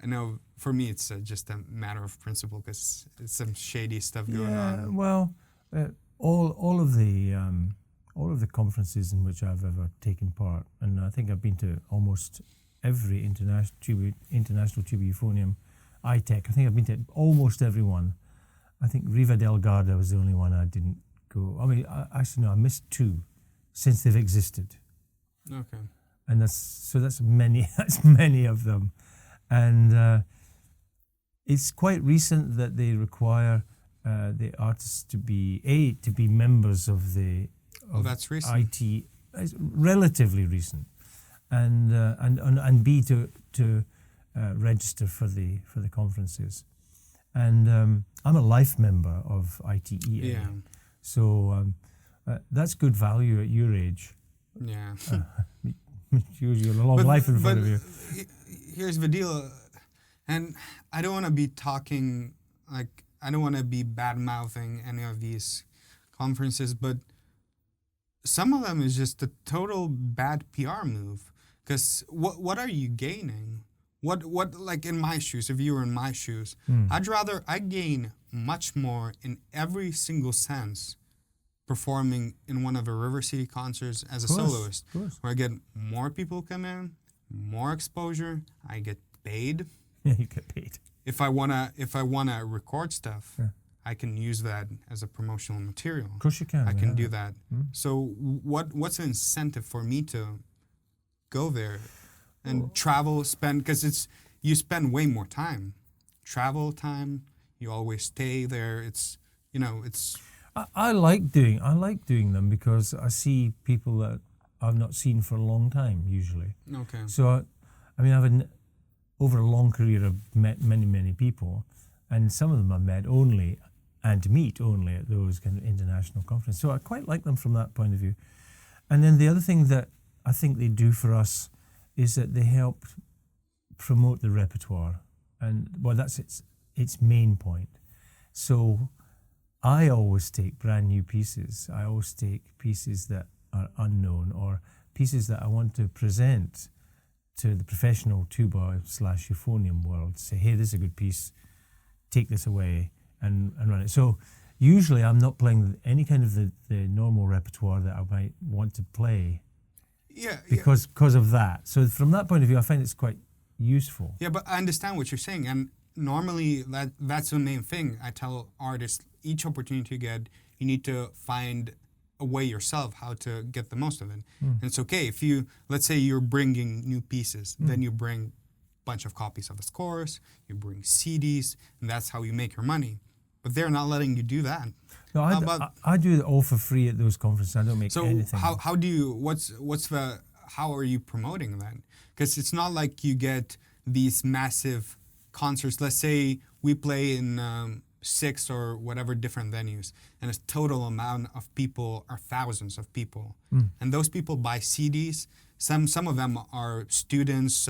Speaker 1: I know for me it's just a matter of principle because it's some shady stuff going on.
Speaker 3: Yeah, well, all of the conferences in which I've ever taken part, and I think I've been to almost every international TUBA EUPHONIUM, ITEC. I think I've been to almost every one. I think Riva del Garda was the only one I didn't go. I mean, I missed two since they've existed.
Speaker 1: Okay.
Speaker 3: And that's many. That's many of them, and it's quite recent that they require the artists to be members of the.
Speaker 1: That's recent.
Speaker 3: IT. It's relatively recent, and B to register for the conferences. And I'm a life member of ITEA,
Speaker 1: Yeah.
Speaker 3: So that's good value at your age.
Speaker 1: Yeah.
Speaker 3: You're a long life in front of you.
Speaker 1: Here's the deal, and I don't want to be talking I don't want to be bad-mouthing any of these conferences, but some of them is just a total bad PR move. Because what are you gaining? What like in my shoes, if you were in my shoes, I gain much more in every single sense performing in one of the River City concerts as a soloist. Where I get more people come in, more exposure, I get paid.
Speaker 3: Yeah, you get paid.
Speaker 1: If I wanna record stuff, I can use that as a promotional material.
Speaker 3: Of course you can.
Speaker 1: I can do that. So what's the incentive for me to go there and travel, because you spend way more time. Travel time, you always stay there. It's.
Speaker 3: I like doing them because I see people that I've not seen for a long time usually.
Speaker 1: Okay.
Speaker 3: So over a long career I've met many people, and some of them I've met only and meet only at those kind of international conferences. So I quite like them from that point of view. And then the other thing that I think they do for us is that they help promote the repertoire, and that's its main point. So I always take brand new pieces. I always take pieces that are unknown or pieces that I want to present to the professional tuba / euphonium world. Say, hey, this is a good piece. Take this away and run it. So usually I'm not playing any kind of the normal repertoire that I might want to play.
Speaker 1: Yeah.
Speaker 3: Because of that. So from that point of view, I find it's quite useful.
Speaker 1: Yeah, but I understand what you're saying, and normally that's the main thing. I tell artists, each opportunity you get, you need to find a way yourself how to get the most of it. And it's okay if you, let's say you're bringing new pieces, then you bring a bunch of copies of the scores, you bring CDs, and that's how you make your money. But they're not letting you do that.
Speaker 3: No, I do it all for free at those conferences. I don't make anything.
Speaker 1: So how do you, how are you promoting that? Because it's not like you get these massive concerts. Let's say we play in 6 or whatever different venues, and the total amount of people are thousands of people. And those people buy CDs. Some of them are students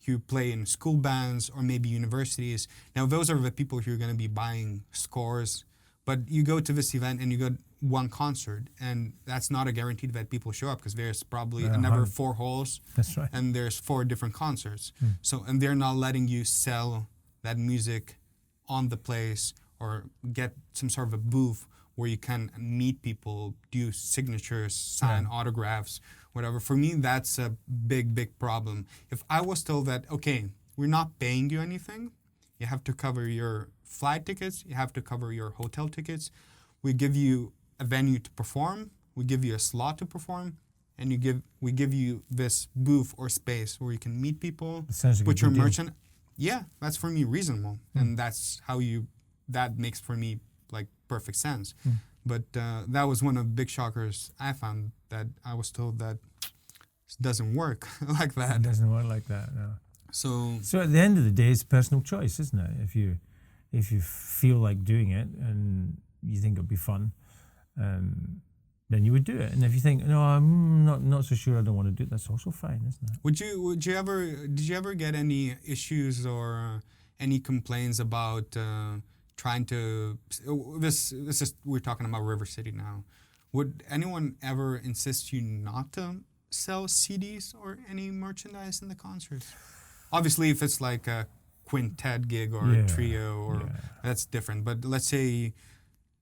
Speaker 1: who play in school bands or maybe universities. Now those are the people who are going to be buying scores. But you go to this event and you got one concert, and that's not a guarantee that people show up because there's probably another 4 halls.
Speaker 3: That's right.
Speaker 1: And there's 4 different concerts. So, and they're not letting you sell that music on the place or get some sort of a booth where you can meet people, do signatures, sign autographs, whatever. For me, that's a big, big problem. If I was told that, okay, we're not paying you anything, you have to cover your flight tickets, you have to cover your hotel tickets, we give you a venue to perform, we give you a slot to perform, and we give you this booth or space where you can meet people, put your merchant. Yeah, that's for me reasonable, and that's how that makes for me like perfect sense. But that was one of the big shockers I found, that I was told that it doesn't work like that.
Speaker 3: It doesn't work like that, no.
Speaker 1: So
Speaker 3: at the end of the day, it's personal choice, isn't it? If you feel like doing it and you think it'll be fun, then you would do it. And if you think, no, I'm not so sure, I don't want to do it, that's also fine, isn't it?
Speaker 1: Did you ever get any issues or any complaints about trying to, this is, we're talking about River City now. Would anyone ever insist you not to sell CDs or any merchandise in the concerts? Obviously, if it's like a quintet gig or a trio, or that's different. But let's say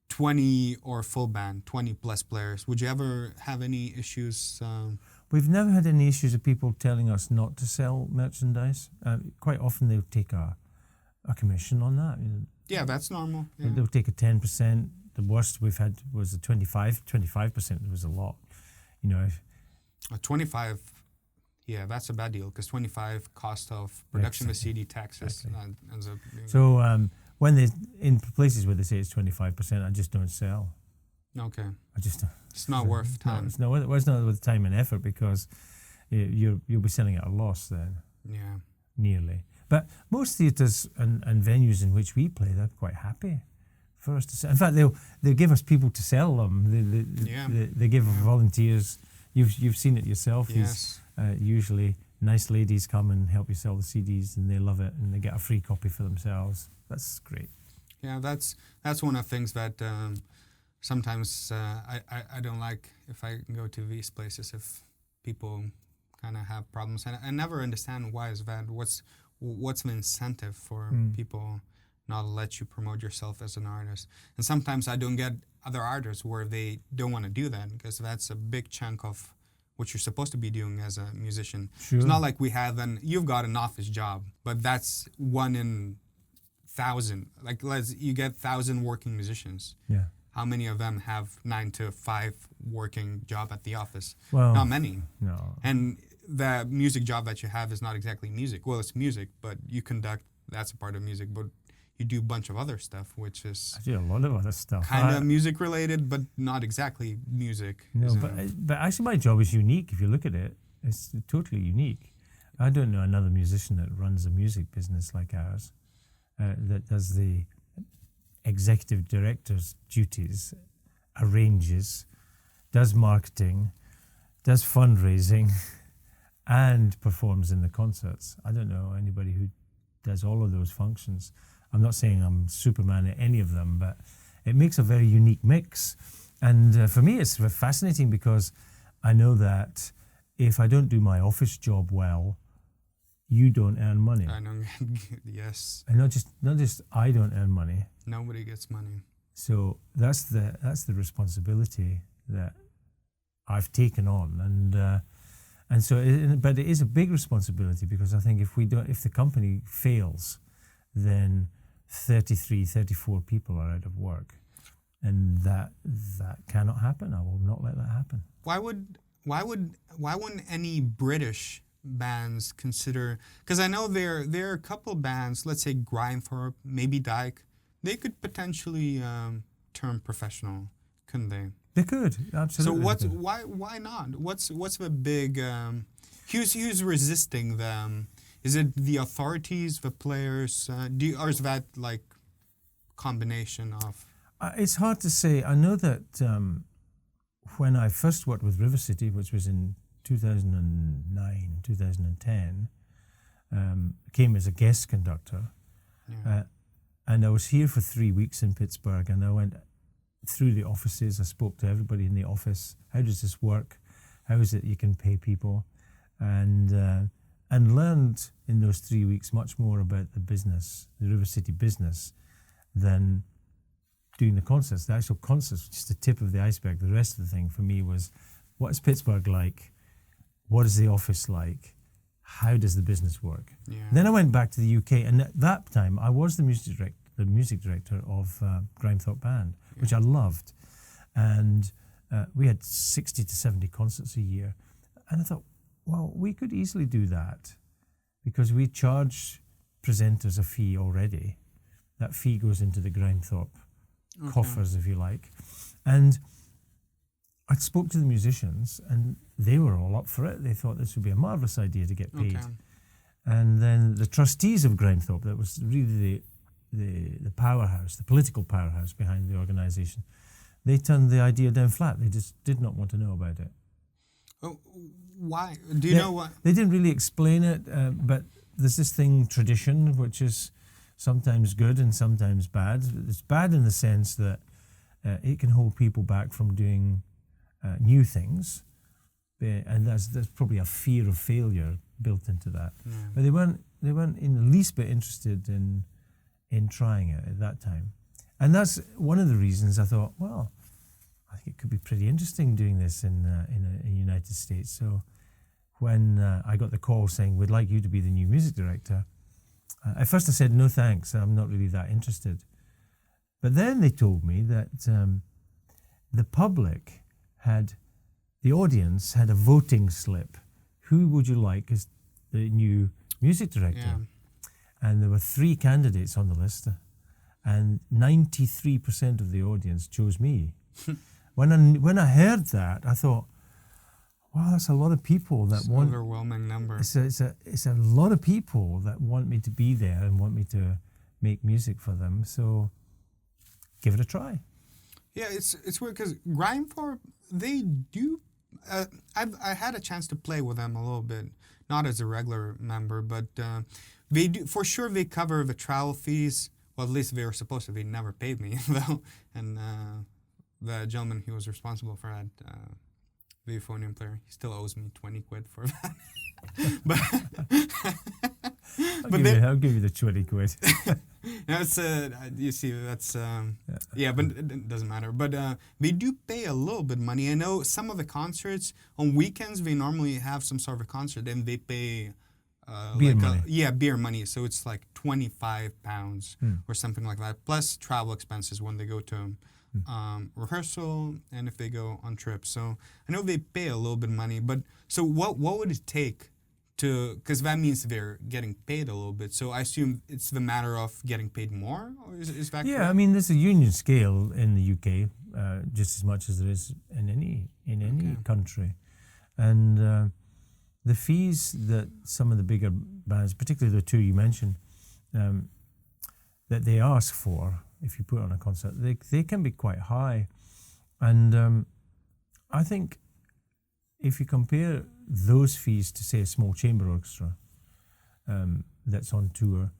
Speaker 1: 20 or full band, 20 plus players. Would you ever have any issues?
Speaker 3: We've never had any issues of people telling us not to sell merchandise. Quite often they'll take a commission on that.
Speaker 1: Yeah, that's normal. Yeah.
Speaker 3: They'll take a 10%. The worst we've had was a 25% was a lot.
Speaker 1: 25. Yeah, that's a bad deal because 25 cost of production with CD taxes ends up being.
Speaker 3: So when they in places where they say it's 25%, I just don't sell.
Speaker 1: Okay.
Speaker 3: It's
Speaker 1: not worth time.
Speaker 3: It's not worth time and effort because you'll be selling at a loss then.
Speaker 1: Yeah.
Speaker 3: Nearly. But most theatres and venues in which we play, they're quite happy for us to sell. In fact, they'll give us people to sell them. They give volunteers. You've seen it yourself.
Speaker 1: Yes.
Speaker 3: Usually nice ladies come and help you sell the CDs, and they love it, and they get a free copy for themselves. That's great.
Speaker 1: Yeah, that's one of the things that sometimes I don't like if I go to these places, if people kind of have problems. And I never understand why is that. What's the incentive for people not to let you promote yourself as an artist? And sometimes I don't get other artists where they don't want to do that, because that's a big chunk of what you're supposed to be doing as a musician.
Speaker 3: Sure.
Speaker 1: It's not like you've got an office job, but that's 1 in 1,000. Like you get 1,000 working musicians.
Speaker 3: Yeah.
Speaker 1: How many of them have 9 to 5 working job at the office?
Speaker 3: Well,
Speaker 1: not many.
Speaker 3: No.
Speaker 1: And the music job that you have is not exactly music. Well, it's music, but you conduct, that's a part of music, but you do a bunch of other stuff, which is...
Speaker 3: I do a lot of other stuff.
Speaker 1: Kind of music related, but not exactly music.
Speaker 3: No, but actually my job is unique if you look at it. It's totally unique. I don't know another musician that runs a music business like ours, that does the executive director's duties, arranges, does marketing, does fundraising, and performs in the concerts. I don't know anybody who does all of those functions. I'm not saying I'm Superman at any of them, but it makes a very unique mix. And for me, it's fascinating because I know that if I don't do my office job well, you don't earn money.
Speaker 1: I know. Yes.
Speaker 3: And not just I don't earn money.
Speaker 1: Nobody gets money.
Speaker 3: So that's the responsibility that I've taken on, and so but it is a big responsibility, because I think if the company fails, then 34 people are out of work, and that cannot happen. I will not let that happen.
Speaker 1: Why wouldn't any British bands consider? Because I know there are a couple bands, let's say Grimethorpe, maybe Dyke, they could potentially turn professional, couldn't they?
Speaker 3: They could, absolutely.
Speaker 1: So why not? What's the big who's resisting them? Is it the authorities, the players, or is that like combination of?
Speaker 3: It's hard to say. I know that when I first worked with River City, which was in 2009, 2010, came as a guest conductor.
Speaker 1: Yeah.
Speaker 3: And I was here for 3 weeks in Pittsburgh, and I went through the offices. I spoke to everybody in the office. How does this work? How is it you can pay people? And learned in those 3 weeks much more about the business, the River City business, than doing the concerts. The actual concerts was just the tip of the iceberg. The rest of the thing for me was, what is Pittsburgh like? What is the office like? How does the business work?
Speaker 1: Yeah.
Speaker 3: Then I went back to the UK, and at that time I was the music director of Grimethorpe Band, which I loved, and we had 60 to 70 concerts a year, and I thought, well, we could easily do that, because we charge presenters a fee already. That fee goes into the Grimethorpe coffers, if you like, and I spoke to the musicians, and they were all up for it. They thought this would be a marvellous idea to get paid.
Speaker 1: Okay.
Speaker 3: And then the trustees of Grimethorpe, that was really the powerhouse, the political powerhouse behind the organisation, they turned the idea down flat. They just did not want to know about it.
Speaker 1: Oh, why? Do you know why?
Speaker 3: They didn't really explain it, but there's this thing, tradition, which is sometimes good and sometimes bad. It's bad in the sense that it can hold people back from doing new things, and there's probably a fear of failure built into that.
Speaker 1: Yeah.
Speaker 3: But they weren't in the least bit interested in trying it at that time, and that's one of the reasons I thought, well, I think it could be pretty interesting doing this in the United States. So when I got the call saying, we'd like you to be the new music director, at first I said, no thanks, I'm not really that interested. But then they told me that the public the audience had a voting slip. Who would you like as the new music director?
Speaker 1: Yeah.
Speaker 3: And there were 3 candidates on the list, and 93% of the audience chose me. When I heard that, I thought, wow, that's a lot of people that want.
Speaker 1: Overwhelming number.
Speaker 3: It's a lot of people that want me to be there and want me to make music for them. So give it a try.
Speaker 1: Yeah, it's weird because Grimethorpe, they do. I had a chance to play with them a little bit, not as a regular member, but they do for sure. They cover the travel fees. Well, at least they were supposed to. They never paid me though, and the gentleman who was responsible for that, the euphonium player, he still owes me 20 quid for that. But
Speaker 3: I'll give you the 20 quid.
Speaker 1: No, it's you see, that's yeah, but it doesn't matter. But they do pay a little bit of money. I know some of the concerts on weekends they normally have some sort of a concert and they pay
Speaker 3: beer money.
Speaker 1: Beer money. So it's like £25 or something like that, plus travel expenses when they go to rehearsal and if they go on trips. So I know they pay a little bit of money. But so what would it take to, because that means they're getting paid a little bit. So I assume it's the matter of getting paid more, or is that correct?
Speaker 3: I mean, there's a union scale in the UK, just as much as there is in any country, and the fees that some of the bigger bands, particularly the 2 you mentioned, that they ask for if you put on a concert, they can be quite high, and I think if you compare those fees to, say, a small chamber orchestra that's on tour,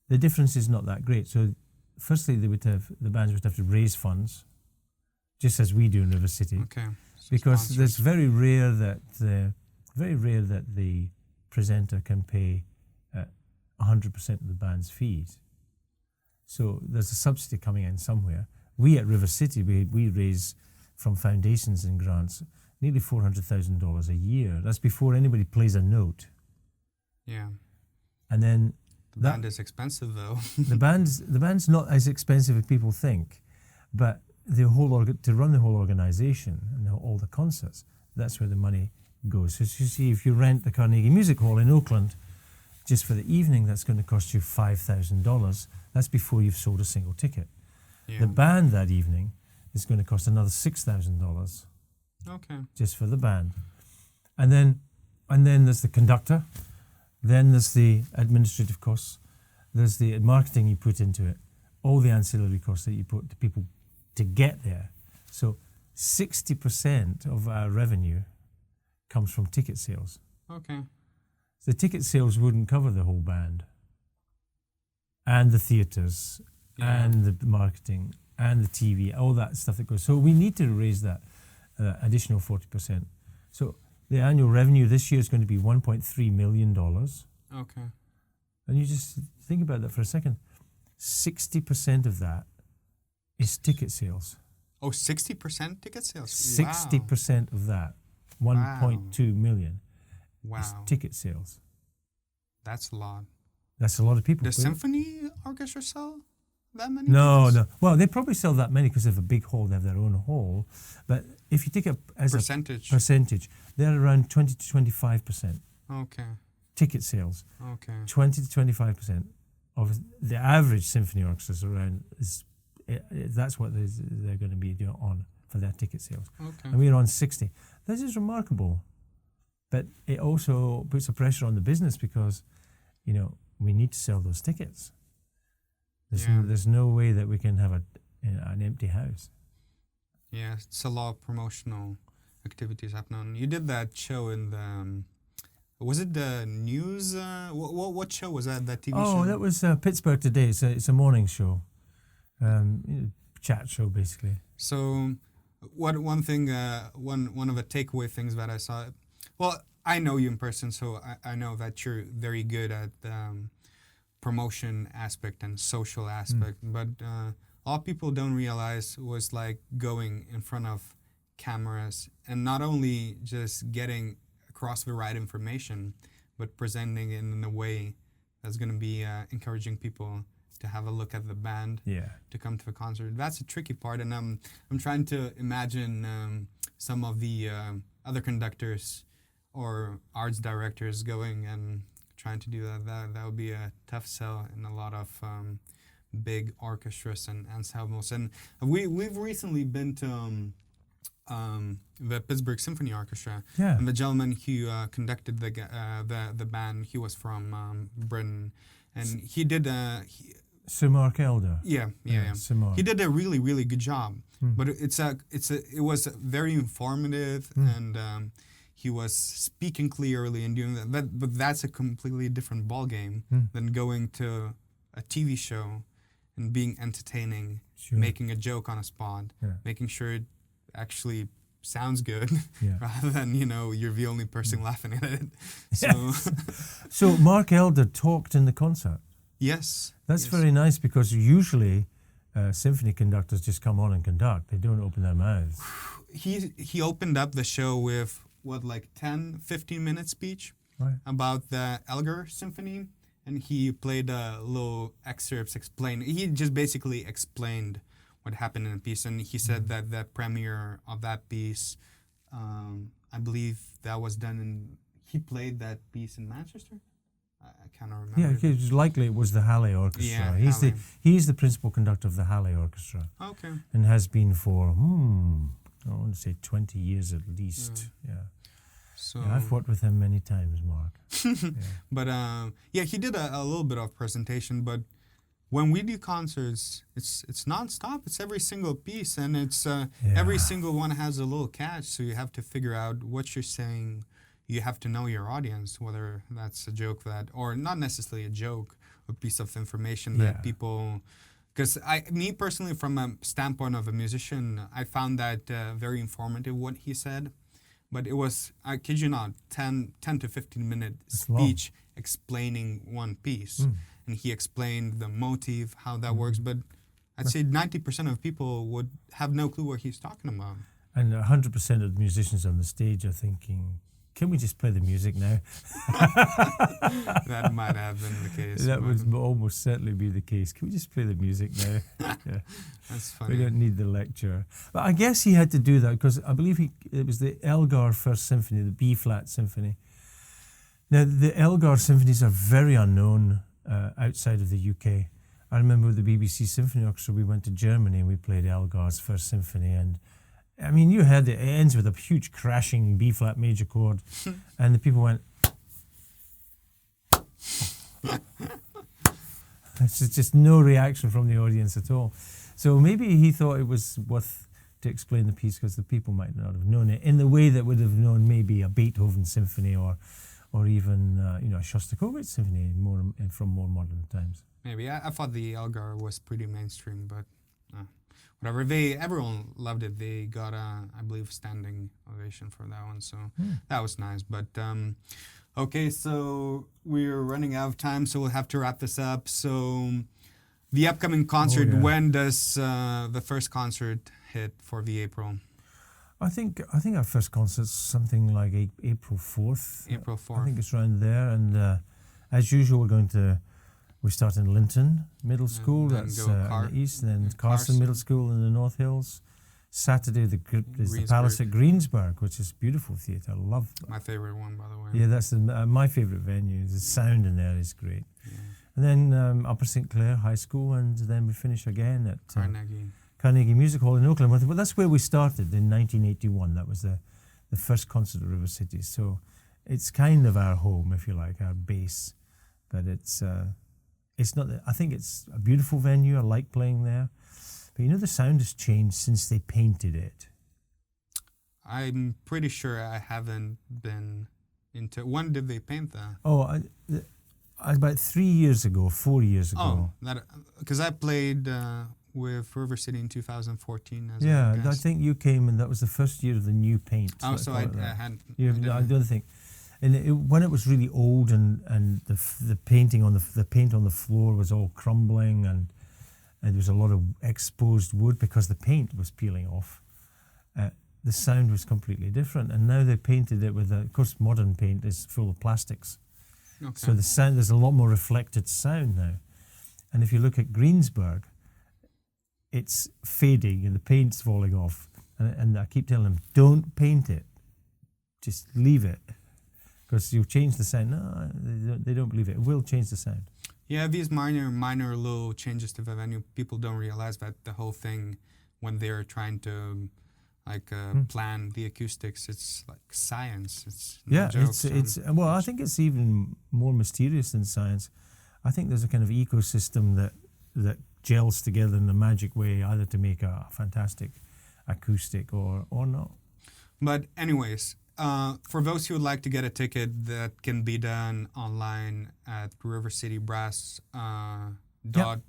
Speaker 3: the difference is not that great. So firstly, the bands would have to raise funds, just as we do in River City.
Speaker 1: Okay. So
Speaker 3: Because
Speaker 1: sponsors.
Speaker 3: it's very rare that the presenter can pay 100% of the band's fees. So there's a subsidy coming in somewhere. We at River City, we raise from foundations and grants nearly $400,000 a year. That's before anybody plays a note.
Speaker 1: Yeah.
Speaker 3: And then
Speaker 1: The band is expensive though.
Speaker 3: the band's not as expensive as people think, but to run the whole organization and all the concerts, that's where the money goes. So you see, if you rent the Carnegie Music Hall in Oakland, just for the evening, that's going to cost you $5,000. That's before you've sold a single ticket.
Speaker 1: Yeah.
Speaker 3: The band that evening is going to cost another $6,000
Speaker 1: Okay.
Speaker 3: just for the band. And then there's the conductor. Then there's the administrative costs. There's the marketing you put into it. All the ancillary costs that you put to people to get there. So 60% of our revenue comes from ticket sales.
Speaker 1: Okay.
Speaker 3: The ticket sales wouldn't cover the whole band, and the theatres,
Speaker 1: Yeah.
Speaker 3: and the marketing, and the TV, all that stuff that goes. So we need to raise that additional 40%. So the annual revenue this year is going to be $1.3 million.
Speaker 1: Okay.
Speaker 3: And you just think about that for a second. 60% of that is ticket sales.
Speaker 1: Oh, 60% ticket sales.
Speaker 3: 60% of that, 1.2 million,
Speaker 1: Wow.
Speaker 3: is ticket sales.
Speaker 1: That's a lot.
Speaker 3: That's a lot of people.
Speaker 1: Does symphony orchestra sell that many?
Speaker 3: No,
Speaker 1: tickets?
Speaker 3: no. Well, they probably sell that many because they have a big hall. They have their own hall. But if you take it as
Speaker 1: Percentage.
Speaker 3: a percentage, they're around 20 to 25%
Speaker 1: Okay.
Speaker 3: ticket sales.
Speaker 1: Okay.
Speaker 3: 20 to 25% of the average symphony orchestras around that's what they're going to be doing on for their ticket sales.
Speaker 1: Okay.
Speaker 3: And we're on 60. This is remarkable. But it also puts a pressure on the business because, we need to sell those tickets. There's no way that we can have an empty house.
Speaker 1: Yeah, it's a lot of promotional activities happening. You did that show in the, was it the news? What show was that? That TV show?
Speaker 3: Oh, that was Pittsburgh Today. It's a morning show, chat show basically.
Speaker 1: So, one thing, one of the takeaway things that I saw. Well, I know you in person, so I know that you're very good at promotion aspect and social aspect. But all people don't realize was like going in front of cameras and not only just getting across the right information, but presenting it in a way that's going to be encouraging people to have a look at the band, to come to the concert. That's a tricky part, and I'm trying to imagine some of the other conductors or arts directors going and trying to do that. That would be a tough sell in a lot of big orchestras and ensembles. And we've recently been to the Pittsburgh Symphony Orchestra, and the gentleman who conducted the band, he was from Britain, and he did
Speaker 3: Sir Mark Elder.
Speaker 1: Yeah.
Speaker 3: Sir Mark.
Speaker 1: He did a really, really good job. But it was very informative, and he was speaking clearly and doing that. But that's a completely different ballgame than going to a TV show and being entertaining, making a joke on a spot, making sure it actually sounds good, rather than you're the only person laughing at it. So,
Speaker 3: so Mark Elder talked in the concert.
Speaker 1: Yes,
Speaker 3: that's very nice because usually symphony conductors just come on and conduct. They don't open their mouths.
Speaker 1: He opened up the show with 10-15 minute speech about the Elgar Symphony, and he played little excerpts he just basically explained what happened in the piece, and he said that the premiere of that piece, I believe that was done he played that piece in Manchester. I cannot remember.
Speaker 3: Yeah, likely it was the Halle Orchestra.
Speaker 1: Yeah,
Speaker 3: he's the principal conductor of the Halle Orchestra.
Speaker 1: Okay.
Speaker 3: And has been for I want to say 20 years at least. Yeah.
Speaker 1: So
Speaker 3: I've worked with him many times, Mark.
Speaker 1: But he did a little bit of presentation. But when we do concerts, it's nonstop. It's every single piece, and it's every single one has a little catch. So you have to figure out what you're saying. You have to know your audience, whether that's a joke or not necessarily a joke, a piece of information that people Because me personally, from a standpoint of a musician, I found that very informative what he said. But it was, I kid you not, 10 to 15 minute speech explaining one piece. And he explained the motive, how that works. But I'd say 90% of people would have no clue what he's talking about.
Speaker 3: And 100% of the musicians on the stage are thinking, can we just play the music now?
Speaker 1: That might have been the case.
Speaker 3: That would almost certainly be the case. Can we just play the music now? Yeah.
Speaker 1: That's funny.
Speaker 3: We don't need the lecture. But I guess he had to do that because I believe it was the Elgar First Symphony, the B-flat symphony. Now, the Elgar symphonies are very unknown outside of the UK. I remember with the BBC Symphony Orchestra, we went to Germany and we played Elgar's First Symphony, and I mean, you heard it ends with a huge crashing B-flat major chord, and the people went. It's just no reaction from the audience at all. So maybe he thought it was worth to explain the piece because the people might not have known it in the way that would have known maybe a Beethoven symphony or even a Shostakovich symphony from more modern times.
Speaker 1: Maybe. I thought the Elgar was pretty mainstream, but whatever. Everyone loved it. They got I believe, standing ovation for that one. So that was nice. But okay, so we're running out of time, so we'll have to wrap this up. So the upcoming concert, when does the first concert hit for the April?
Speaker 3: I think our first concert's something like April 4th.
Speaker 1: April 4th.
Speaker 3: I think it's around there. And as usual, we start in Linton Middle School, that's in the east, and then Carson Middle School in the North Hills. Saturday is the Palace at Greensburg, which is beautiful theatre. I love that.
Speaker 1: My favorite one, by the way.
Speaker 3: Yeah, that's my favourite venue. The sound in there is great. Yeah. And then Upper St Clair High School, and then we finish again at Carnegie Music Hall in Oakland. But that's where we started in 1981. That was the first concert at River City. So it's kind of our home, if you like, our base. But it's not. I think it's a beautiful venue. I like playing there. But the sound has changed since they painted it.
Speaker 1: I'm pretty sure I haven't been into. When did they paint that?
Speaker 3: Oh, about 4 years ago.
Speaker 1: Oh, because I played with River City in 2014. As a guest.
Speaker 3: I think you came, and that was the first year of the new paint.
Speaker 1: Oh, so I hadn't.
Speaker 3: I don't think. And when it was really old, and the painting on the paint on the floor was all crumbling, and there was a lot of exposed wood because the paint was peeling off. The sound was completely different, and now they painted it with of course, modern paint is full of plastics. Okay. So the sound, there's a lot more reflected sound now. And if you look at Greensburg, it's fading and the paint's falling off. And I keep telling them, don't paint it, just leave it. Because you'll change the sound. No, they don't believe it. It will change the sound.
Speaker 1: Yeah, these minor little changes to the venue, people don't realize that the whole thing, when they're trying to plan the acoustics, it's like science. It's no joke,
Speaker 3: well, I think it's even more mysterious than science. I think there's a kind of ecosystem that gels together in a magic way, either to make a fantastic acoustic or not.
Speaker 1: But anyways, for those who would like to get a ticket, that can be done online at rivercitybrass.org.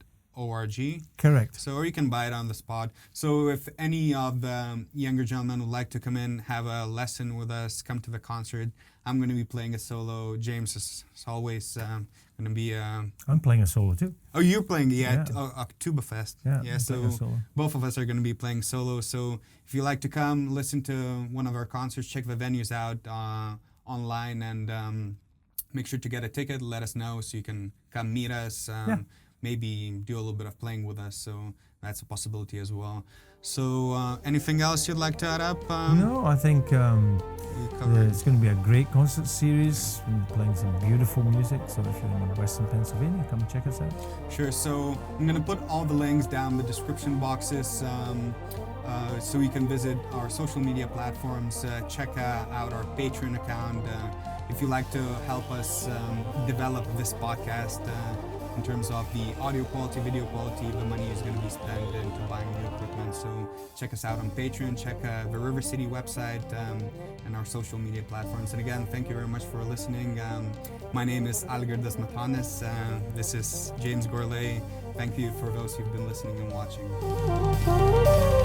Speaker 3: Correct.
Speaker 1: So, or you can buy it on the spot. So if any of the younger gentlemen would like to come in, have a lesson with us, come to the concert. I'm going to be playing a solo. James is always going to be...
Speaker 3: I'm playing a solo too.
Speaker 1: Oh, you're playing TUBA Fest.
Speaker 3: Yeah,
Speaker 1: so both of us are going to be playing solo. So if you like to come, listen to one of our concerts, check the venues out online, and make sure to get a ticket. Let us know so you can come meet us. Maybe do a little bit of playing with us. So that's a possibility as well. So anything else you'd like to add up?
Speaker 3: No, I think it's going to be a great concert series. We're playing some beautiful music. So if you're in Western Pennsylvania, come and check us out.
Speaker 1: Sure. So I'm going to put all the links down in the description boxes so you can visit our social media platforms. Check out our Patreon account. If you'd like to help us develop this podcast, in terms of the audio quality, video quality, the money is going to be spent into buying new equipment. Patreon. So check us out on Patreon, check the River City website and our social media platforms. And again, thank you very much for listening. My name is ALGIRDAS MATONIS. This is James Gourlay. Thank you for those who've been listening and watching.